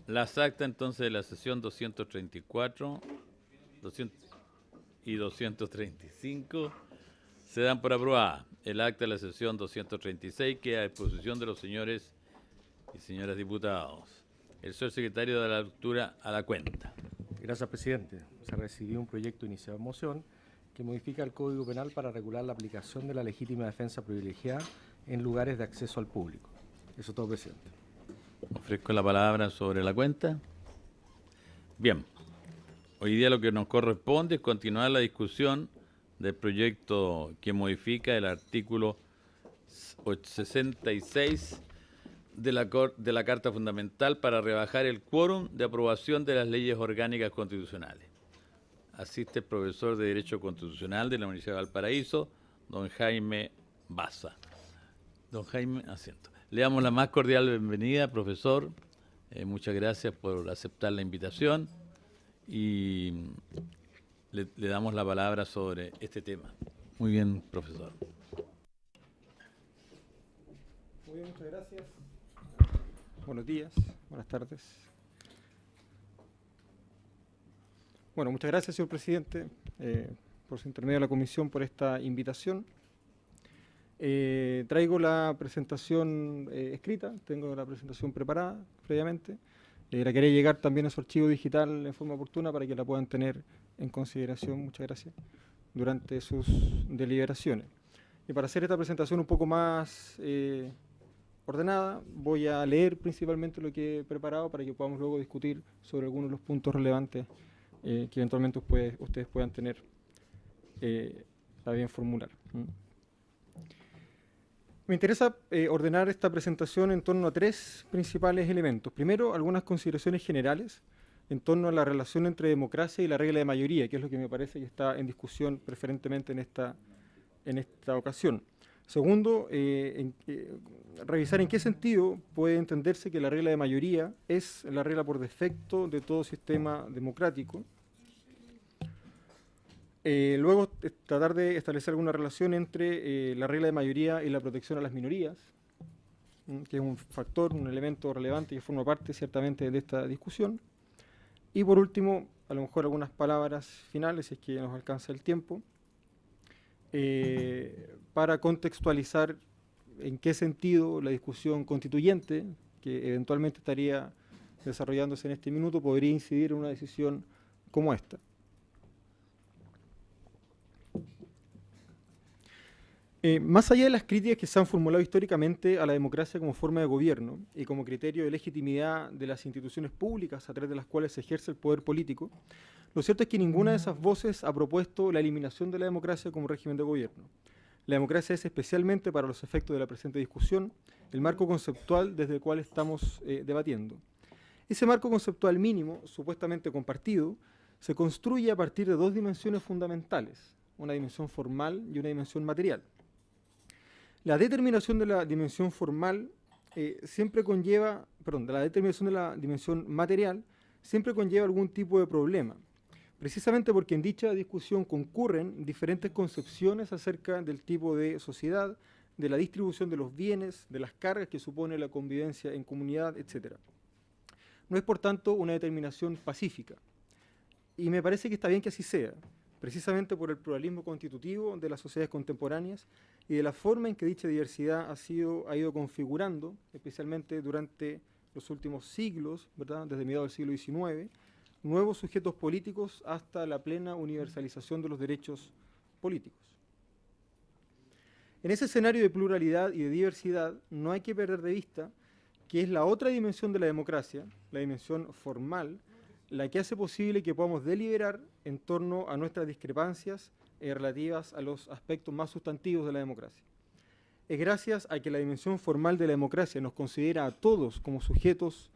Las actas entonces de la sesión 234 200 y 235 se dan por aprobada. El acta de la sesión 236 queda a disposición de los señores y señoras diputados. El señor secretario da la lectura a la cuenta. Gracias, presidente. Se recibió un proyecto iniciado en moción que modifica el Código Penal para regular la aplicación de la legítima defensa privilegiada en lugares de acceso al público. Eso es todo, presidente. Ofrezco la palabra sobre la cuenta. Bien, hoy día lo que nos corresponde es continuar la discusión del proyecto que modifica el artículo 66 de la Carta Fundamental para rebajar el quórum de aprobación de las leyes orgánicas constitucionales. Asiste el profesor de Derecho Constitucional de la Universidad de Valparaíso, don Jaime Baza. Don Jaime, asiento. Le damos la más cordial bienvenida, profesor. Muchas gracias por aceptar la invitación y le damos la palabra sobre este tema. Muy bien, profesor. Muy bien, muchas gracias. Buenos días, buenas tardes. Bueno, muchas gracias, señor presidente, por su intermedio a la comisión por esta invitación. Traigo la presentación escrita, tengo la presentación preparada previamente. La quería llegar también a su archivo digital en forma oportuna para que la puedan tener en consideración, muchas gracias, durante sus deliberaciones. Y para hacer esta presentación un poco más ordenada, voy a leer principalmente lo que he preparado para que podamos luego discutir sobre algunos de los puntos relevantes que eventualmente ustedes puedan tener a bien formular. Me interesa ordenar esta presentación en torno a tres principales elementos. Primero, algunas consideraciones generales en torno a la relación entre democracia y la regla de mayoría, que es lo que me parece que está en discusión preferentemente en esta ocasión. Segundo, revisar en qué sentido puede entenderse que la regla de mayoría es la regla por defecto de todo sistema democrático. Luego, tratar de establecer alguna relación entre la regla de mayoría y la protección a las minorías, que es un factor, un elemento relevante que forma parte ciertamente de esta discusión. Y por último, a lo mejor algunas palabras finales, si es que nos alcanza el tiempo, para contextualizar en qué sentido la discusión constituyente, que eventualmente estaría desarrollándose en este minuto, podría incidir en una decisión como esta. Más allá de las críticas que se han formulado históricamente a la democracia como forma de gobierno y como criterio de legitimidad de las instituciones públicas a través de las cuales se ejerce el poder político, lo cierto es que ninguna de esas voces ha propuesto la eliminación de la democracia como régimen de gobierno. La democracia es, especialmente para los efectos de la presente discusión, el marco conceptual desde el cual estamos debatiendo. Ese marco conceptual mínimo, supuestamente compartido, se construye a partir de dos dimensiones fundamentales, una dimensión formal y una dimensión material. La determinación de la dimensión formal siempre conlleva, perdón, la determinación de la dimensión material siempre conlleva algún tipo de problema, precisamente porque en dicha discusión concurren diferentes concepciones acerca del tipo de sociedad, de la distribución de los bienes, de las cargas que supone la convivencia en comunidad, etc. No es, por tanto, una determinación pacífica. Y me parece que está bien que así sea, precisamente por el pluralismo constitutivo de las sociedades contemporáneas y de la forma en que dicha diversidad ha ido configurando, especialmente durante los últimos siglos, ¿verdad?, desde mediados del siglo XIX, nuevos sujetos políticos hasta la plena universalización de los derechos políticos. En ese escenario de pluralidad y de diversidad no hay que perder de vista que es la otra dimensión de la democracia, la dimensión formal, la que hace posible que podamos deliberar en torno a nuestras discrepancias relativas a los aspectos más sustantivos de la democracia. Es gracias a que la dimensión formal de la democracia nos considera a todos como sujetos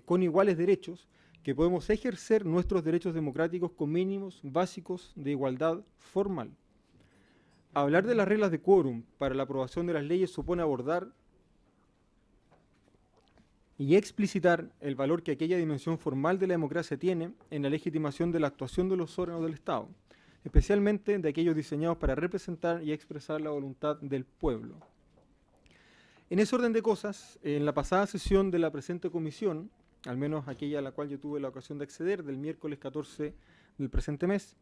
con iguales derechos que podemos ejercer nuestros derechos democráticos con mínimos básicos de igualdad formal. Hablar de las reglas de quórum para la aprobación de las leyes supone abordar y explicitar el valor que aquella dimensión formal de la democracia tiene en la legitimación de la actuación de los órganos del Estado, especialmente de aquellos diseñados para representar y expresar la voluntad del pueblo. En ese orden de cosas, en la pasada sesión de la presente comisión, al menos aquella a la cual yo tuve la ocasión de acceder, del miércoles 14 del presente mes,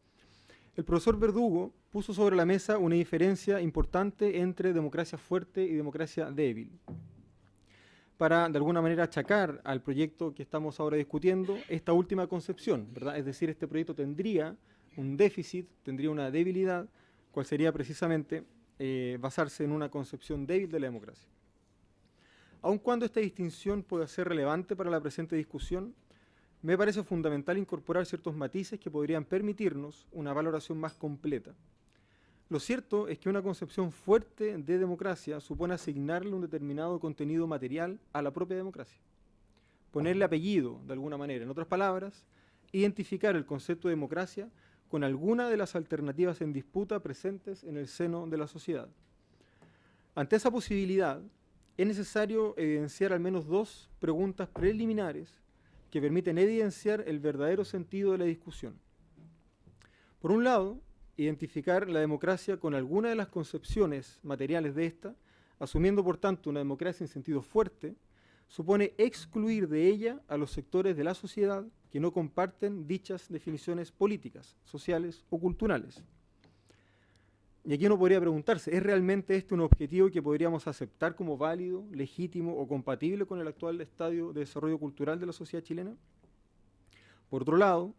el profesor Verdugo puso sobre la mesa una diferencia importante entre democracia fuerte y democracia débil, para de alguna manera achacar al proyecto que estamos ahora discutiendo esta última concepción, ¿verdad? Es decir, este proyecto tendría un déficit, tendría una debilidad, cual sería precisamente basarse en una concepción débil de la democracia. Aun cuando esta distinción pueda ser relevante para la presente discusión, me parece fundamental incorporar ciertos matices que podrían permitirnos una valoración más completa. Lo cierto es que una concepción fuerte de democracia supone asignarle un determinado contenido material a la propia democracia, ponerle apellido de alguna manera. En otras palabras, identificar el concepto de democracia con alguna de las alternativas en disputa presentes en el seno de la sociedad. Ante esa posibilidad, es necesario evidenciar al menos dos preguntas preliminares que permiten evidenciar el verdadero sentido de la discusión. Por un lado, identificar la democracia con alguna de las concepciones materiales de esta, asumiendo por tanto una democracia en sentido fuerte, supone excluir de ella a los sectores de la sociedad que no comparten dichas definiciones políticas, sociales o culturales. Y aquí uno podría preguntarse, ¿es realmente este un objetivo que podríamos aceptar como válido, legítimo o compatible con el actual estadio de desarrollo cultural de la sociedad chilena? Por otro lado,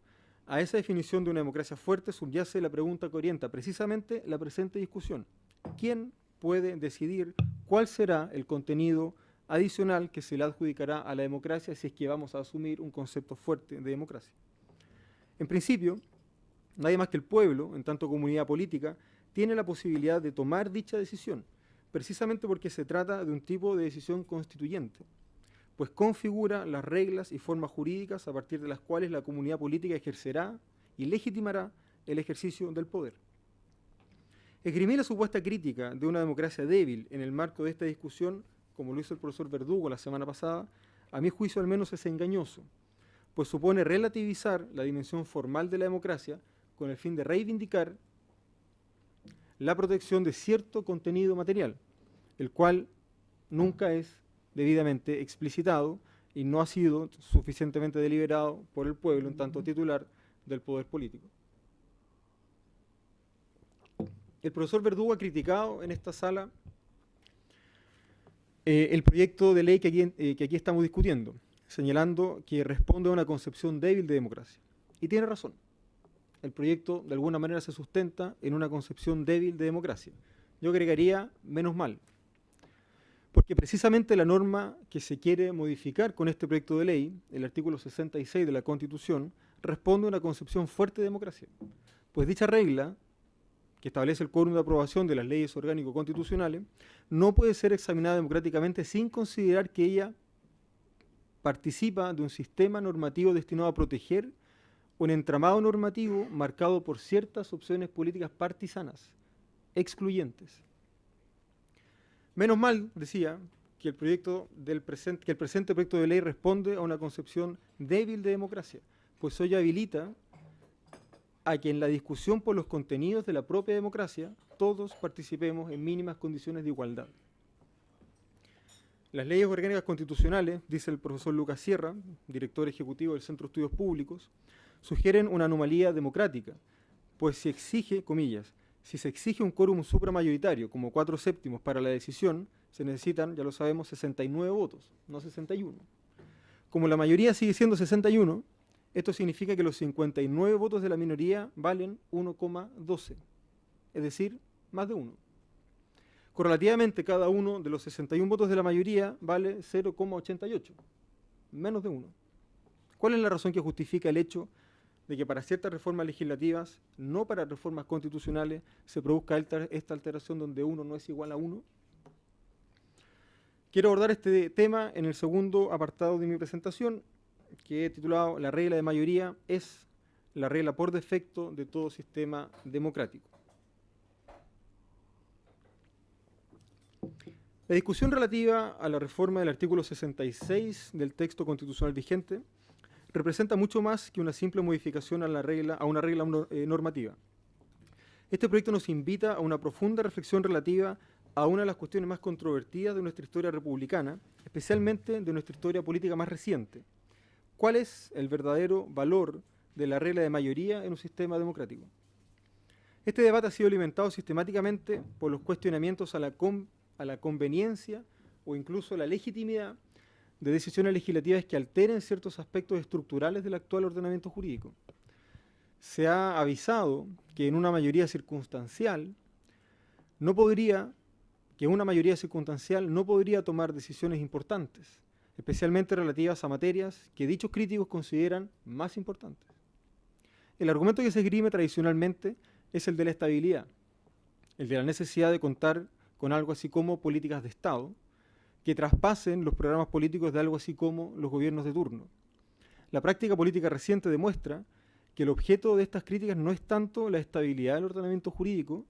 a esa definición de una democracia fuerte subyace la pregunta que orienta precisamente la presente discusión. ¿Quién puede decidir cuál será el contenido adicional que se le adjudicará a la democracia si es que vamos a asumir un concepto fuerte de democracia? En principio, nadie más que el pueblo, en tanto comunidad política, tiene la posibilidad de tomar dicha decisión, precisamente porque se trata de un tipo de decisión constituyente, pues configura las reglas y formas jurídicas a partir de las cuales la comunidad política ejercerá y legitimará el ejercicio del poder. Esgrimir la supuesta crítica de una democracia débil en el marco de esta discusión, como lo hizo el profesor Verdugo la semana pasada, a mi juicio al menos es engañoso, pues supone relativizar la dimensión formal de la democracia con el fin de reivindicar la protección de cierto contenido material, el cual nunca es debidamente explicitado y no ha sido suficientemente deliberado por el pueblo en tanto titular del poder político. El profesor Verdugo ha criticado en esta sala el proyecto de ley que aquí estamos discutiendo, señalando que responde a una concepción débil de democracia. Y tiene razón. El proyecto de alguna manera se sustenta en una concepción débil de democracia. Yo agregaría menos mal, porque precisamente la norma que se quiere modificar con este proyecto de ley, el artículo 66 de la Constitución, responde a una concepción fuerte de democracia. Pues dicha regla, que establece el quórum de aprobación de las leyes orgánico-constitucionales, no puede ser examinada democráticamente sin considerar que ella participa de un sistema normativo destinado a proteger un entramado normativo marcado por ciertas opciones políticas partisanas, excluyentes. Menos mal, decía, que el presente proyecto de ley responde a una concepción débil de democracia, pues hoy habilita a que en la discusión por los contenidos de la propia democracia todos participemos en mínimas condiciones de igualdad. Las leyes orgánicas constitucionales, dice el profesor Lucas Sierra, director ejecutivo del Centro de Estudios Públicos, sugieren una anomalía democrática, pues si exige, comillas, si se exige un quórum supramayoritario como 4/7 para la decisión, se necesitan, ya lo sabemos, 69 votos, no 61. Como la mayoría sigue siendo 61, esto significa que los 59 votos de la minoría valen 1,12, es decir, más de 1. Correlativamente, cada uno de los 61 votos de la mayoría vale 0,88, menos de 1. ¿Cuál es la razón que justifica el hecho de que para ciertas reformas legislativas, no para reformas constitucionales, se produzca esta alteración donde 1 no es igual a 1? Quiero abordar este tema en el segundo apartado de mi presentación, que he titulado La regla de mayoría es la regla por defecto de todo sistema democrático. La discusión relativa a la reforma del artículo 66 del texto constitucional vigente representa mucho más que una simple modificación a una regla normativa. Este proyecto nos invita a una profunda reflexión relativa a una de las cuestiones más controvertidas de nuestra historia republicana, especialmente de nuestra historia política más reciente, ¿cuál es el verdadero valor de la regla de mayoría en un sistema democrático? Este debate ha sido alimentado sistemáticamente por los cuestionamientos a la conveniencia o incluso la legitimidad de decisiones legislativas que alteren ciertos aspectos estructurales del actual ordenamiento jurídico. Se ha avisado que una mayoría circunstancial no podría tomar decisiones importantes, especialmente relativas a materias que dichos críticos consideran más importantes. El argumento que se esgrime tradicionalmente es el de la estabilidad, el de la necesidad de contar con algo así como políticas de Estado, que traspasen los programas políticos de algo así como los gobiernos de turno. La práctica política reciente demuestra que el objeto de estas críticas no es tanto la estabilidad del ordenamiento jurídico,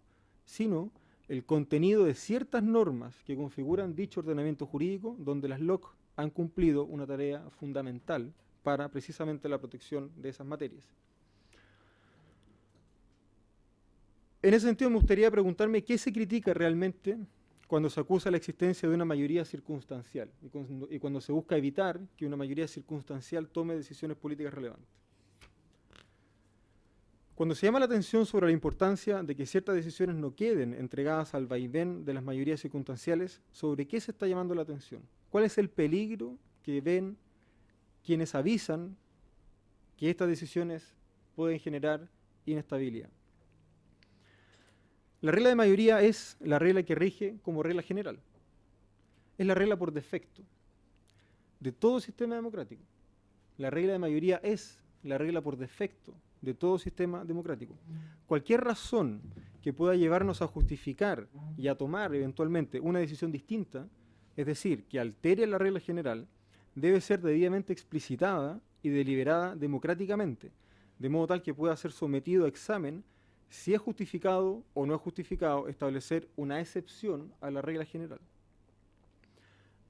sino el contenido de ciertas normas que configuran dicho ordenamiento jurídico, donde las LOC han cumplido una tarea fundamental para precisamente la protección de esas materias. En ese sentido, me gustaría preguntarme qué se critica realmente cuando se acusa la existencia de una mayoría circunstancial y cuando se busca evitar que una mayoría circunstancial tome decisiones políticas relevantes. Cuando se llama la atención sobre la importancia de que ciertas decisiones no queden entregadas al vaivén de las mayorías circunstanciales, ¿sobre qué se está llamando la atención? ¿Cuál es el peligro que ven quienes avisan que estas decisiones pueden generar inestabilidad? La regla de mayoría es la regla que rige como regla general. Es la regla por defecto de todo sistema democrático. La regla de mayoría es la regla por defecto de todo sistema democrático. Cualquier razón que pueda llevarnos a justificar y a tomar eventualmente una decisión distinta, es decir, que altere la regla general, debe ser debidamente explicitada y deliberada democráticamente, de modo tal que pueda ser sometido a examen si es justificado o no es justificado establecer una excepción a la regla general.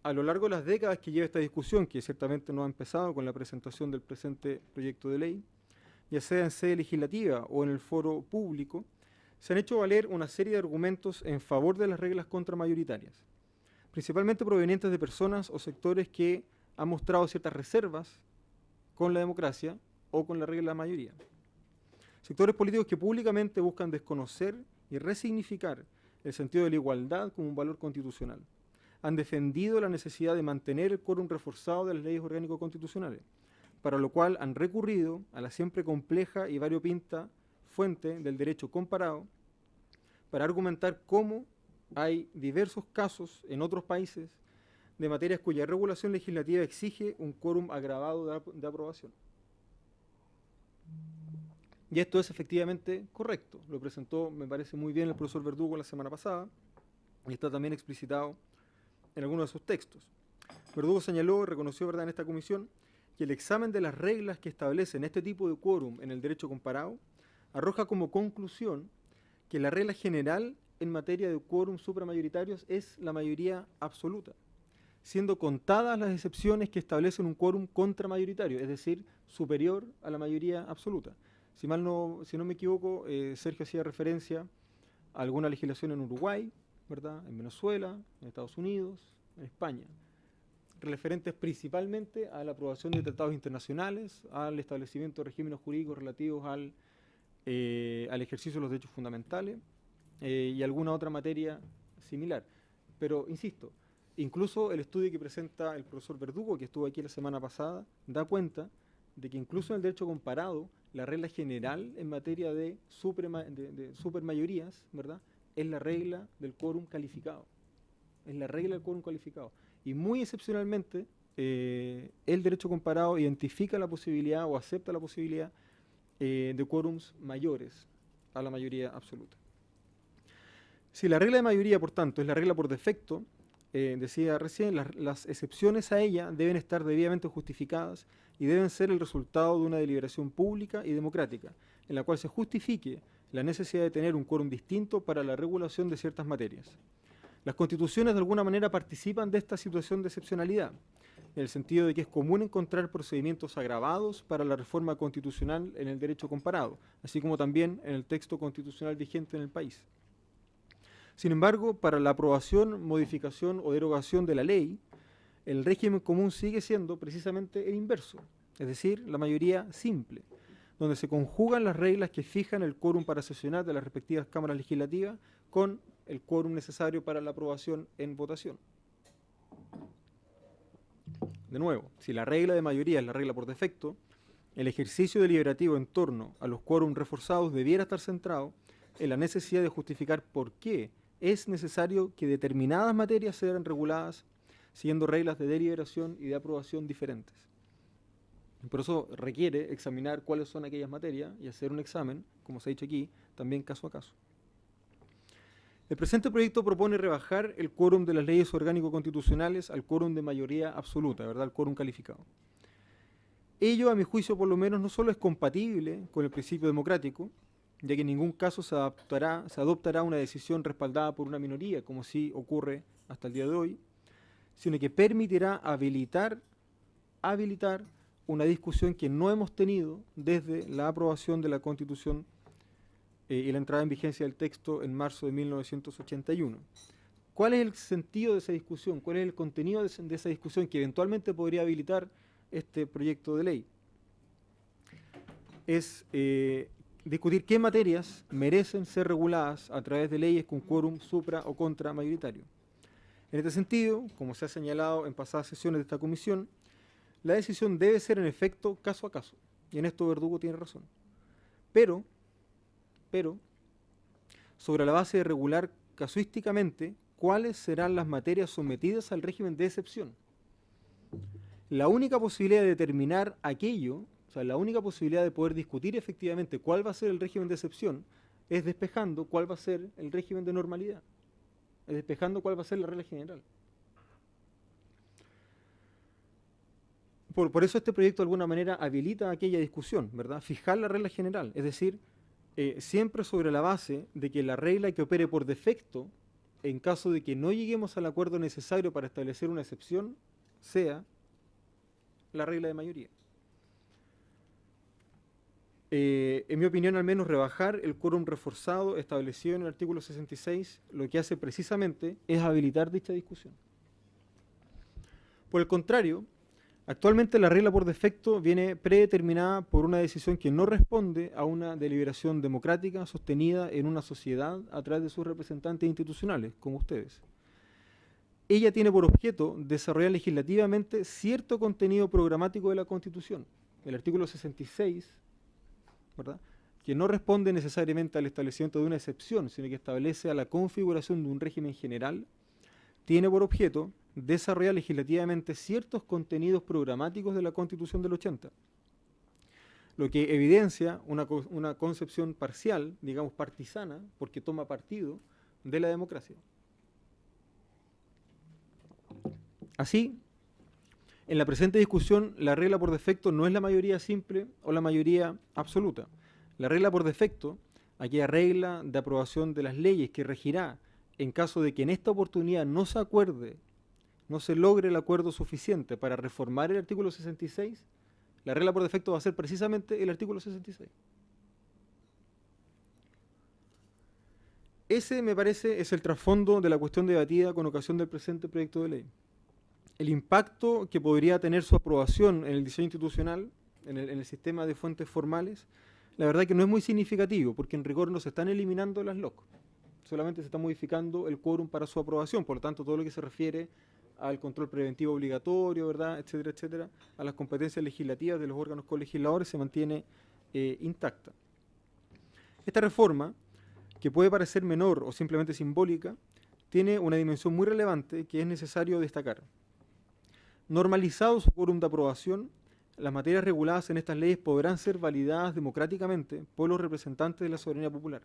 A lo largo de las décadas que lleva esta discusión, que ciertamente no ha empezado con la presentación del presente proyecto de ley, ya sea en sede legislativa o en el foro público, se han hecho valer una serie de argumentos en favor de las reglas contramayoritarias, principalmente provenientes de personas o sectores que han mostrado ciertas reservas con la democracia o con la regla de la mayoría. Sectores políticos que públicamente buscan desconocer y resignificar el sentido de la igualdad como un valor constitucional. Han defendido la necesidad de mantener el quórum reforzado de las leyes orgánicas constitucionales, para lo cual han recurrido a la siempre compleja y variopinta fuente del derecho comparado para argumentar cómo hay diversos casos en otros países de materias cuya regulación legislativa exige un quórum agravado de aprobación. Y esto es efectivamente correcto. Lo presentó, me parece muy bien, el profesor Verdugo la semana pasada, y está también explicitado en algunos de sus textos. Verdugo señaló y reconoció, ¿verdad?, en esta comisión, que el examen de las reglas que establecen este tipo de quórum en el derecho comparado arroja como conclusión que la regla general en materia de quórum supramayoritarios es la mayoría absoluta, siendo contadas las excepciones que establecen un quórum contramayoritario, es decir, superior a la mayoría absoluta. Si no me equivoco, Sergio hacía referencia a alguna legislación en Uruguay, ¿verdad?, en Venezuela, en Estados Unidos, en España, referentes principalmente a la aprobación de tratados internacionales, al establecimiento de regímenes jurídicos relativos al ejercicio de los derechos fundamentales y alguna otra materia similar. Pero, insisto, incluso el estudio que presenta el profesor Verdugo, que estuvo aquí la semana pasada, da cuenta de que incluso en el derecho comparado, la regla general en materia de supermayorías, ¿verdad?, es la regla del quórum calificado. Es la regla del quórum calificado. Y muy excepcionalmente, el derecho comparado identifica la posibilidad o acepta la posibilidad de quórums mayores a la mayoría absoluta. Si la regla de mayoría, por tanto, es la regla por defecto, decía recién, las excepciones a ella deben estar debidamente justificadas y deben ser el resultado de una deliberación pública y democrática, en la cual se justifique la necesidad de tener un quórum distinto para la regulación de ciertas materias. Las constituciones de alguna manera participan de esta situación de excepcionalidad, en el sentido de que es común encontrar procedimientos agravados para la reforma constitucional en el derecho comparado, así como también en el texto constitucional vigente en el país. Sin embargo, para la aprobación, modificación o derogación de la ley, el régimen común sigue siendo precisamente el inverso. es decir, la mayoría simple, donde se conjugan las reglas que fijan el quórum para sesionar de las respectivas cámaras legislativas con el quórum necesario para la aprobación en votación. De nuevo, si la regla de mayoría es la regla por defecto, el ejercicio deliberativo en torno a los quórum reforzados debiera estar centrado en la necesidad de justificar por qué es necesario que determinadas materias sean reguladas siguiendo reglas de deliberación y de aprobación diferentes. Por eso requiere examinar cuáles son aquellas materias y hacer un examen, como se ha dicho aquí, también caso a caso. El presente proyecto propone rebajar el quórum de las leyes orgánico-constitucionales al quórum de mayoría absoluta, ¿verdad? El quórum calificado. Ello, a mi juicio, por lo menos, no solo es compatible con el principio democrático, ya que en ningún caso se adoptará una decisión respaldada por una minoría, como sí ocurre hasta el día de hoy, sino que permitirá habilitar una discusión que no hemos tenido desde la aprobación de la Constitución y la entrada en vigencia del texto en marzo de 1981. ¿Cuál es el sentido de esa discusión? ¿Cuál es el contenido de esa discusión que eventualmente podría habilitar este proyecto de ley? Es discutir qué materias merecen ser reguladas a través de leyes con quórum supra o contra mayoritario. En este sentido, como se ha señalado en pasadas sesiones de esta comisión, la decisión debe ser en efecto caso a caso, y en esto Verdugo tiene razón. Pero, sobre la base de regular casuísticamente cuáles serán las materias sometidas al régimen de excepción. La única posibilidad de determinar aquello, o sea, la única posibilidad de poder discutir efectivamente cuál va a ser el régimen de excepción, es despejando cuál va a ser el régimen de normalidad, es despejando cuál va a ser la regla general. Por eso este proyecto de alguna manera habilita aquella discusión, ¿verdad? Fijar la regla general, es decir, siempre sobre la base de que la regla que opere por defecto, en caso de que no lleguemos al acuerdo necesario para establecer una excepción, sea la regla de mayoría. En mi opinión, al menos, rebajar el quórum reforzado establecido en el artículo 66, lo que hace precisamente es habilitar dicha discusión. Por el contrario, actualmente la regla por defecto viene predeterminada por una decisión que no responde a una deliberación democrática sostenida en una sociedad a través de sus representantes institucionales, como ustedes. Ella tiene por objeto desarrollar legislativamente cierto contenido programático de la Constitución. El artículo 66, ¿verdad?, que no responde necesariamente al establecimiento de una excepción, sino que establece a la configuración de un régimen general, tiene por objeto desarrollar legislativamente ciertos contenidos programáticos de la Constitución del 80, lo que evidencia una concepción parcial, digamos partisana, porque toma partido de la democracia. Así, en la presente discusión, la regla por defecto no es la mayoría simple o la mayoría absoluta. La regla por defecto, aquella regla de aprobación de las leyes que regirá en caso de que en esta oportunidad no se logre el acuerdo suficiente para reformar el artículo 66, la regla por defecto va a ser precisamente el artículo 66. Ese, me parece, es el trasfondo de la cuestión debatida con ocasión del presente proyecto de ley. El impacto que podría tener su aprobación en el diseño institucional, en el sistema de fuentes formales, la verdad que no es muy significativo, porque en rigor no se están eliminando las LOC, solamente se está modificando el quórum para su aprobación, por lo tanto todo lo que se refiere al control preventivo obligatorio, ¿verdad?, etcétera, etcétera, a las competencias legislativas de los órganos colegisladores se mantiene intacta. Esta reforma, que puede parecer menor o simplemente simbólica, tiene una dimensión muy relevante que es necesario destacar. Normalizado su quórum de aprobación, las materias reguladas en estas leyes podrán ser validadas democráticamente por los representantes de la soberanía popular.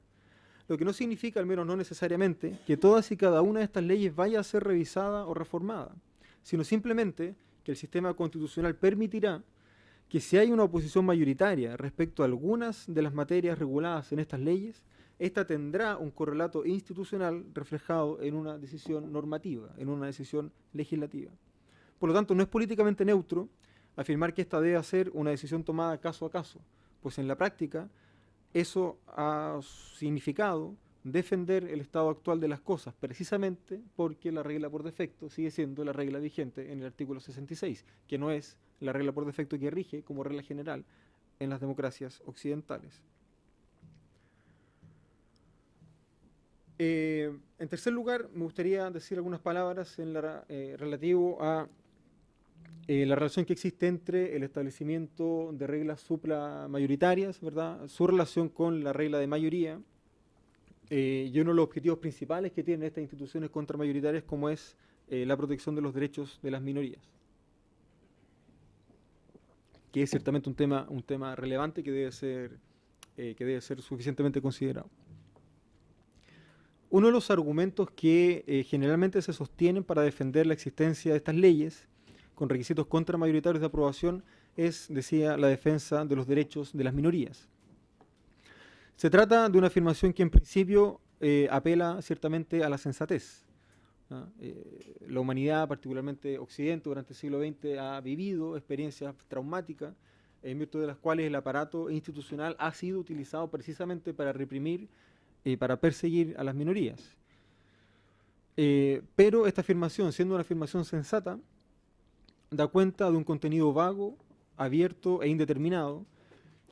Lo que no significa, al menos no necesariamente, que todas y cada una de estas leyes vaya a ser revisada o reformada, sino simplemente que el sistema constitucional permitirá que si hay una oposición mayoritaria respecto a algunas de las materias reguladas en estas leyes, esta tendrá un correlato institucional reflejado en una decisión normativa, en una decisión legislativa. Por lo tanto, no es políticamente neutro afirmar que esta debe ser una decisión tomada caso a caso, pues en la práctica eso ha significado defender el estado actual de las cosas, precisamente porque la regla por defecto sigue siendo la regla vigente en el artículo 66, que no es la regla por defecto que rige como regla general en las democracias occidentales. En tercer lugar, me gustaría decir algunas palabras en relativo a la relación que existe entre el establecimiento de reglas supramayoritarias, ¿verdad?, su relación con la regla de mayoría, y uno de los objetivos principales que tienen estas instituciones contramayoritarias, como es la protección de los derechos de las minorías, que es ciertamente un tema relevante que debe ser suficientemente considerado. Uno de los argumentos que generalmente se sostienen para defender la existencia de estas leyes con requisitos contramayoritarios de aprobación es, decía, la defensa de los derechos de las minorías. Se trata de una afirmación que en principio apela ciertamente a la sensatez, ¿no? La humanidad, particularmente Occidente, durante el siglo XX ha vivido experiencias traumáticas en virtud de las cuales el aparato institucional ha sido utilizado precisamente para reprimir y para perseguir a las minorías. Pero esta afirmación, siendo una afirmación sensata, da cuenta de un contenido vago, abierto e indeterminado,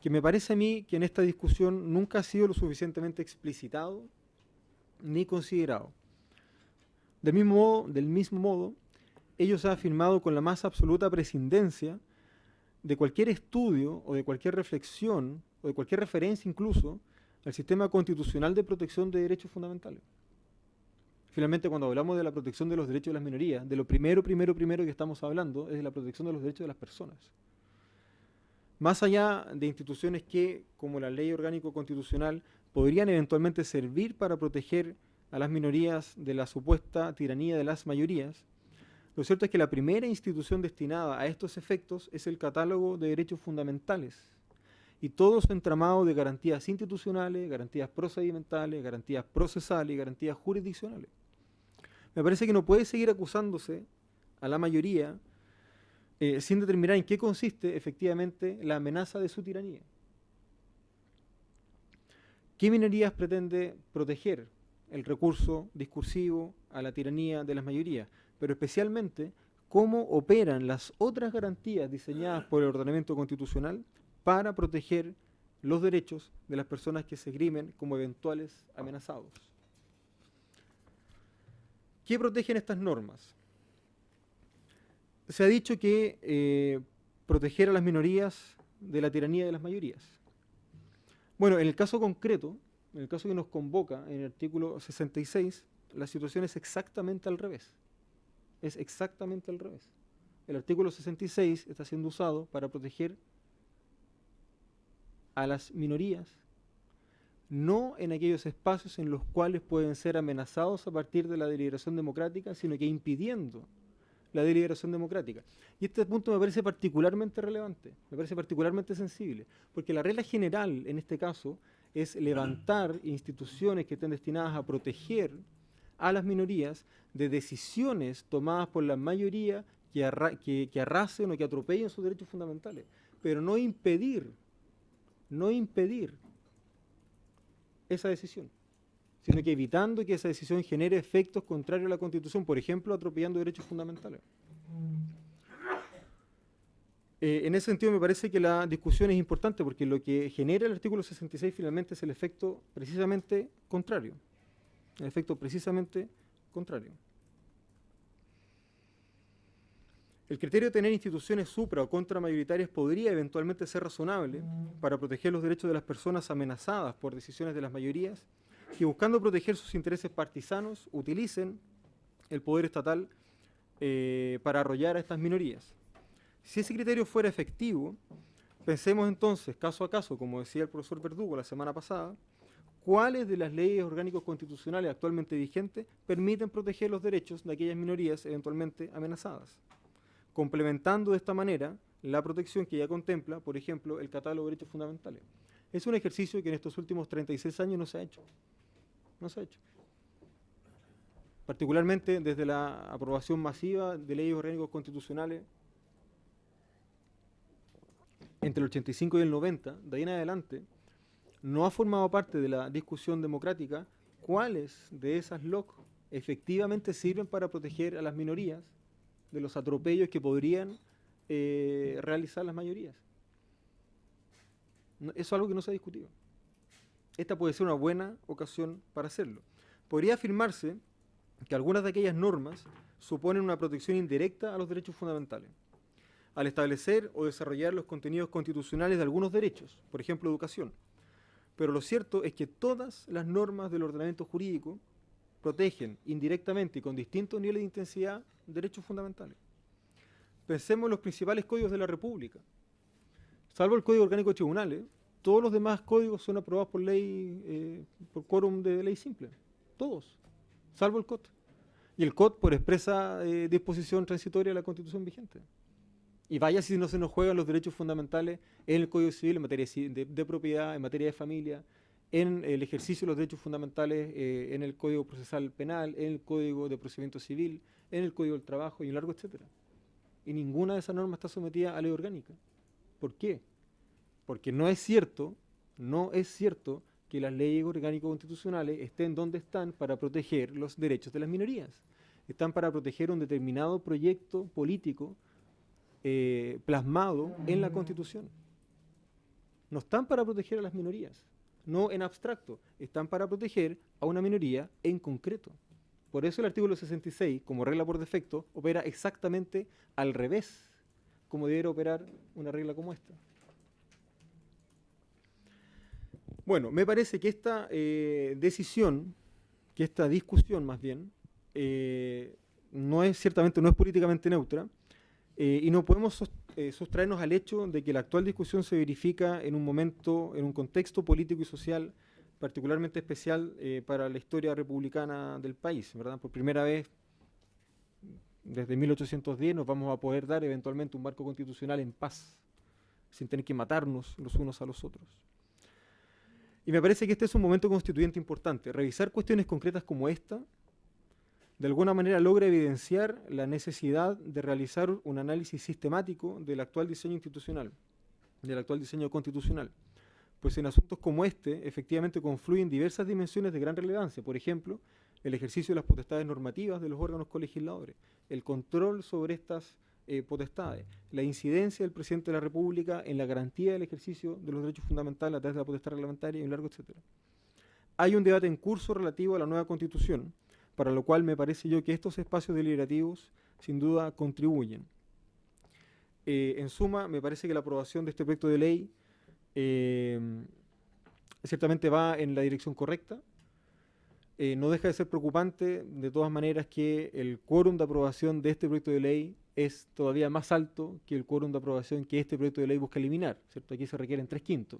que me parece a mí que en esta discusión nunca ha sido lo suficientemente explicitado ni considerado. Del mismo modo, ellos han afirmado con la más absoluta prescindencia de cualquier estudio o de cualquier reflexión o de cualquier referencia incluso al sistema constitucional de protección de derechos fundamentales. Finalmente, cuando hablamos de la protección de los derechos de las minorías, de lo primero que estamos hablando es de la protección de los derechos de las personas. Más allá de instituciones que, como la ley orgánico constitucional, podrían eventualmente servir para proteger a las minorías de la supuesta tiranía de las mayorías, lo cierto es que la primera institución destinada a estos efectos es el catálogo de derechos fundamentales y todo su entramado de garantías institucionales, garantías procedimentales, garantías procesales y garantías jurisdiccionales. Me parece que no puede seguir acusándose a la mayoría sin determinar en qué consiste efectivamente la amenaza de su tiranía. ¿Qué minorías pretende proteger el recurso discursivo a la tiranía de las mayorías? Pero especialmente, ¿cómo operan las otras garantías diseñadas por el ordenamiento constitucional para proteger los derechos de las personas que se esgrimen como eventuales amenazados? ¿Qué protegen estas normas? Se ha dicho que proteger a las minorías de la tiranía de las mayorías. Bueno, en el caso concreto, en el caso que nos convoca en el artículo 66, la situación es exactamente al revés. Es exactamente al revés. El artículo 66 está siendo usado para proteger a las minorías, no en aquellos espacios en los cuales pueden ser amenazados a partir de la deliberación democrática, sino que impidiendo la deliberación democrática. Y este punto me parece particularmente relevante, me parece particularmente sensible, porque la regla general en este caso es levantar instituciones que estén destinadas a proteger a las minorías de decisiones tomadas por la mayoría que arrasen o que atropellen sus derechos fundamentales, pero no impedir esa decisión, sino que evitando que esa decisión genere efectos contrarios a la Constitución, por ejemplo, atropellando derechos fundamentales. En ese sentido me parece que la discusión es importante porque lo que genera el artículo 66 finalmente es el efecto precisamente contrario. El efecto precisamente contrario. El criterio de tener instituciones supra o contramayoritarias podría eventualmente ser razonable para proteger los derechos de las personas amenazadas por decisiones de las mayorías que, buscando proteger sus intereses partisanos, utilicen el poder estatal para arrollar a estas minorías. Si ese criterio fuera efectivo, pensemos entonces, caso a caso, como decía el profesor Verdugo la semana pasada, cuáles de las leyes orgánicos constitucionales actualmente vigentes permiten proteger los derechos de aquellas minorías eventualmente amenazadas, complementando de esta manera la protección que ya contempla, por ejemplo, el catálogo de derechos fundamentales. Es un ejercicio que en estos últimos 36 años no se ha hecho. No se ha hecho. Particularmente desde la aprobación masiva de leyes orgánicos constitucionales entre el 85 y el 90, de ahí en adelante, no ha formado parte de la discusión democrática cuáles de esas LOC efectivamente sirven para proteger a las minorías de los atropellos que podrían realizar las mayorías. Eso es algo que no se ha discutido. Esta puede ser una buena ocasión para hacerlo. Podría afirmarse que algunas de aquellas normas suponen una protección indirecta a los derechos fundamentales, al establecer o desarrollar los contenidos constitucionales de algunos derechos, por ejemplo, educación. Pero lo cierto es que todas las normas del ordenamiento jurídico protegen indirectamente y con distintos niveles de intensidad derechos fundamentales. Pensemos en los principales códigos de la República. Salvo el Código Orgánico de Tribunales, todos los demás códigos son aprobados por ley, por quórum de ley simple. Todos, salvo el COT. Y el COT por expresa disposición transitoria de la Constitución vigente. Y vaya si no se nos juegan los derechos fundamentales en el Código Civil, en materia de propiedad, en materia de familia, en el ejercicio de los derechos fundamentales, en el Código Procesal Penal, en el Código de Procedimiento Civil, en el Código del Trabajo y un largo etcétera. Y ninguna de esas normas está sometida a ley orgánica. ¿Por qué? Porque no es cierto que las leyes orgánico-constitucionales estén donde están para proteger los derechos de las minorías. Están para proteger un determinado proyecto político plasmado en la Constitución. No están para proteger a las minorías, no en abstracto, están para proteger a una minoría en concreto. Por eso el artículo 66, como regla por defecto, opera exactamente al revés, como debería operar una regla como esta. Bueno, me parece que esta decisión, que esta discusión más bien, ciertamente no es políticamente neutra, y no podemos sustraernos al hecho de que la actual discusión se verifica en un momento, en un contexto político y social particularmente especial para la historia republicana del país, ¿verdad? Por primera vez desde 1810 nos vamos a poder dar eventualmente un marco constitucional en paz, sin tener que matarnos los unos a los otros. Y me parece que este es un momento constituyente importante. Revisar cuestiones concretas como esta de alguna manera logra evidenciar la necesidad de realizar un análisis sistemático del actual diseño institucional, del actual diseño constitucional. Pues en asuntos como este, efectivamente confluyen diversas dimensiones de gran relevancia. Por ejemplo, el ejercicio de las potestades normativas de los órganos colegisladores, el control sobre estas potestades, la incidencia del presidente de la República en la garantía del ejercicio de los derechos fundamentales a través de la potestad reglamentaria y un largo etcétera. Hay un debate en curso relativo a la nueva Constitución, para lo cual me parece yo que estos espacios deliberativos sin duda contribuyen. En suma, me parece que la aprobación de este proyecto de ley ciertamente va en la dirección correcta. No deja de ser preocupante, de todas maneras, que el quórum de aprobación de este proyecto de ley es todavía más alto que el quórum de aprobación que este proyecto de ley busca eliminar, ¿cierto? Aquí se requieren 3/5.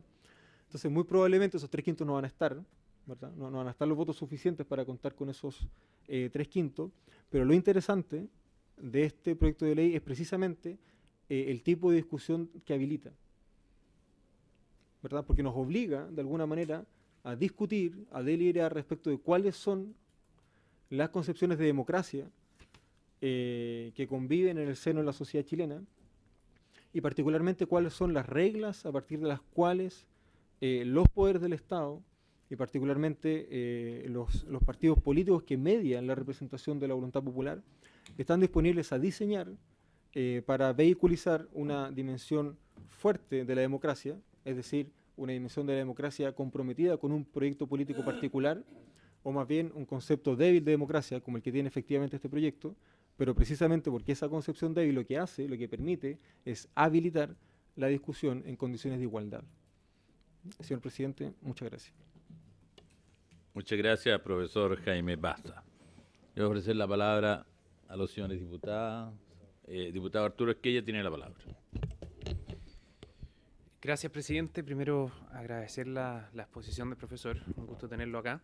Entonces, muy probablemente esos 3/5 no van a estar, ¿verdad? No van a estar los votos suficientes para contar con esos 3/5, pero lo interesante de este proyecto de ley es precisamente el tipo de discusión que habilita, ¿verdad? Porque nos obliga, de alguna manera, a discutir, a deliberar respecto de cuáles son las concepciones de democracia que conviven en el seno de la sociedad chilena y particularmente cuáles son las reglas a partir de las cuales los poderes del Estado y particularmente los partidos políticos que median la representación de la voluntad popular están disponibles a diseñar para vehiculizar una dimensión fuerte de la democracia, es decir, una dimensión de la democracia comprometida con un proyecto político particular, o más bien un concepto débil de democracia, como el que tiene efectivamente este proyecto, pero precisamente porque esa concepción débil lo que hace, lo que permite, es habilitar la discusión en condiciones de igualdad. Señor presidente, muchas gracias. Muchas gracias, profesor Jaime Baza. Voy a ofrecer la palabra a los señores diputados. Diputado Arturo Esquella tiene la palabra. Gracias, presidente. Primero, agradecer la exposición del profesor. Un gusto tenerlo acá.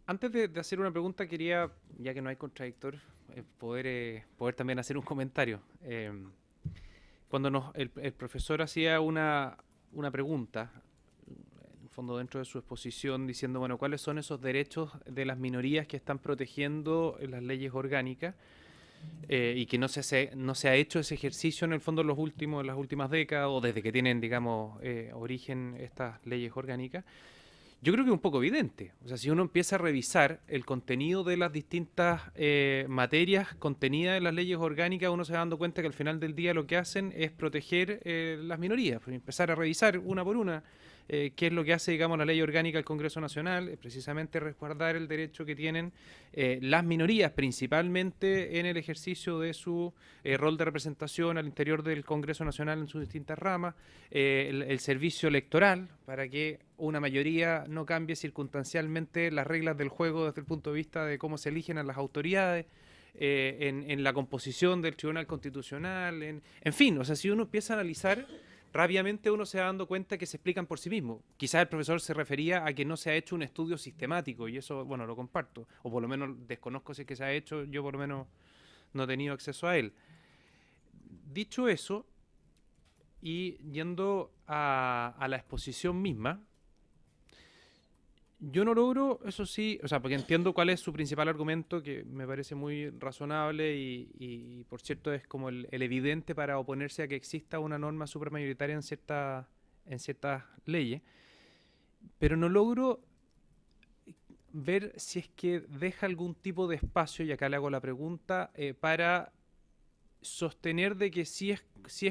Antes de hacer una pregunta, quería, ya que no hay contradictor, poder también hacer un comentario. Cuando el profesor hacía una pregunta, en el fondo dentro de su exposición, diciendo, bueno, ¿cuáles son esos derechos de las minorías que están protegiendo las leyes orgánicas? Y que no se ha hecho ese ejercicio en el fondo en las últimas décadas o desde que tienen, digamos, origen estas leyes orgánicas. Yo creo que es un poco evidente. O sea, si uno empieza a revisar el contenido de las distintas materias contenidas en las leyes orgánicas, uno se va dando cuenta que al final del día lo que hacen es proteger las minorías, pues empezar a revisar una por una qué es lo que hace, digamos, la ley orgánica del Congreso Nacional, es precisamente resguardar el derecho que tienen las minorías, principalmente en el ejercicio de su rol de representación al interior del Congreso Nacional en sus distintas ramas, el servicio electoral, para que una mayoría no cambie circunstancialmente las reglas del juego desde el punto de vista de cómo se eligen a las autoridades, en la composición del Tribunal Constitucional, en fin, o sea, si uno empieza a analizar, rápidamente uno se va dando cuenta que se explican por sí mismos. Quizás el profesor se refería a que no se ha hecho un estudio sistemático, y eso, bueno, lo comparto, o por lo menos desconozco si es que se ha hecho, yo por lo menos no he tenido acceso a él. Dicho eso, y yendo a la exposición misma, yo no logro, eso sí, o sea, porque entiendo cuál es su principal argumento, que me parece muy razonable y por cierto es como el evidente para oponerse a que exista una norma supermayoritaria en ciertas leyes, pero no logro ver si es que deja algún tipo de espacio, y acá le hago la pregunta, para sostener de que si es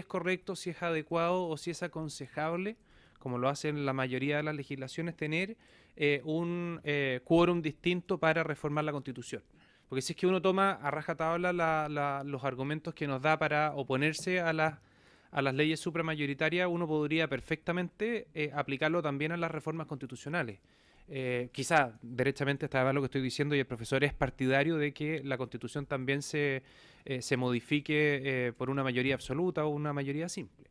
correcto, si es adecuado o si es aconsejable, como lo hacen la mayoría de las legislaciones, tener un quórum distinto para reformar la Constitución. Porque si es que uno toma a rajatabla los argumentos que nos da para oponerse a las leyes supramayoritarias, uno podría perfectamente aplicarlo también a las reformas constitucionales. Quizá derechamente está mal lo que estoy diciendo y el profesor es partidario de que la Constitución también se modifique por una mayoría absoluta o una mayoría simple.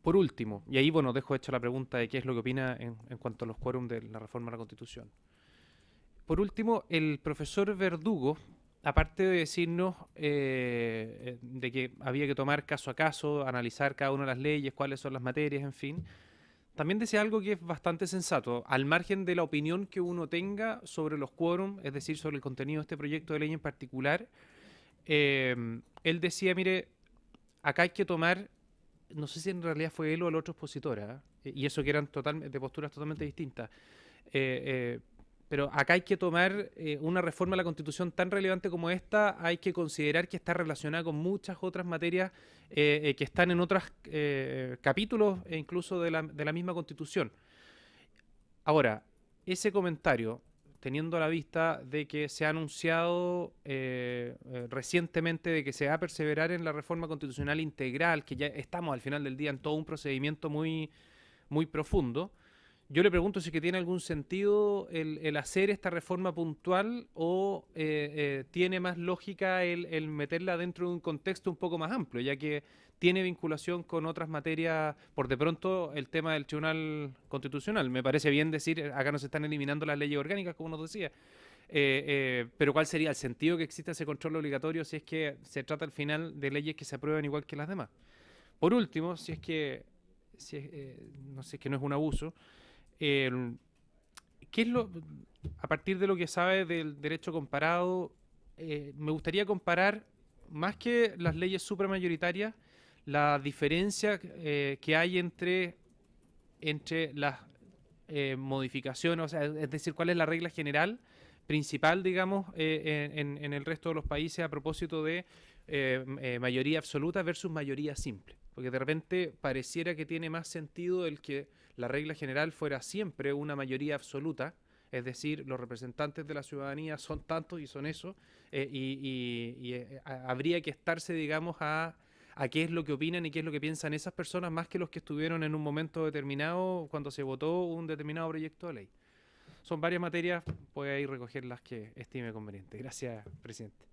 Por último, y ahí bueno, dejo hecha la pregunta de qué es lo que opina en cuanto a los quórums de la reforma a la Constitución. Por último, el profesor Verdugo, aparte de decirnos de que había que tomar caso a caso, analizar cada una de las leyes, cuáles son las materias, en fin, también decía algo que es bastante sensato, al margen de la opinión que uno tenga sobre los quórums, es decir, sobre el contenido de este proyecto de ley en particular. Él decía, mire, acá hay que tomar, no sé si en realidad fue él o el otro expositor, y eso que eran de posturas totalmente distintas, pero acá hay que tomar una reforma a la Constitución tan relevante como esta, hay que considerar que está relacionada con muchas otras materias que están en otros capítulos e incluso de la misma Constitución. Ahora, ese comentario, teniendo a la vista de que se ha anunciado recientemente de que se va a perseverar en la reforma constitucional integral, que ya estamos al final del día en todo un procedimiento muy, muy profundo, yo le pregunto si es que tiene algún sentido el hacer esta reforma puntual o tiene más lógica el meterla dentro de un contexto un poco más amplio, ya que tiene vinculación con otras materias, por de pronto el tema del Tribunal Constitucional. Me parece bien decir, acá no se están eliminando las leyes orgánicas, como nos decía, pero ¿cuál sería el sentido que exista ese control obligatorio si es que se trata al final de leyes que se aprueban igual que las demás? Por último, no sé, que no es un abuso, ¿qué es a partir de lo que sabe del derecho comparado, me gustaría comparar, más que las leyes supramayoritarias, la diferencia que hay entre las modificaciones, o sea, es decir, cuál es la regla general, principal, digamos, en el resto de los países a propósito de mayoría absoluta versus mayoría simple. Porque de repente pareciera que tiene más sentido el que la regla general fuera siempre una mayoría absoluta, es decir, los representantes de la ciudadanía son tantos y son eso, habría que estarse, digamos, a qué es lo que opinan y qué es lo que piensan esas personas, más que los que estuvieron en un momento determinado cuando se votó un determinado proyecto de ley. Son varias materias, puede ahí recoger las que estime conveniente. Gracias, presidente.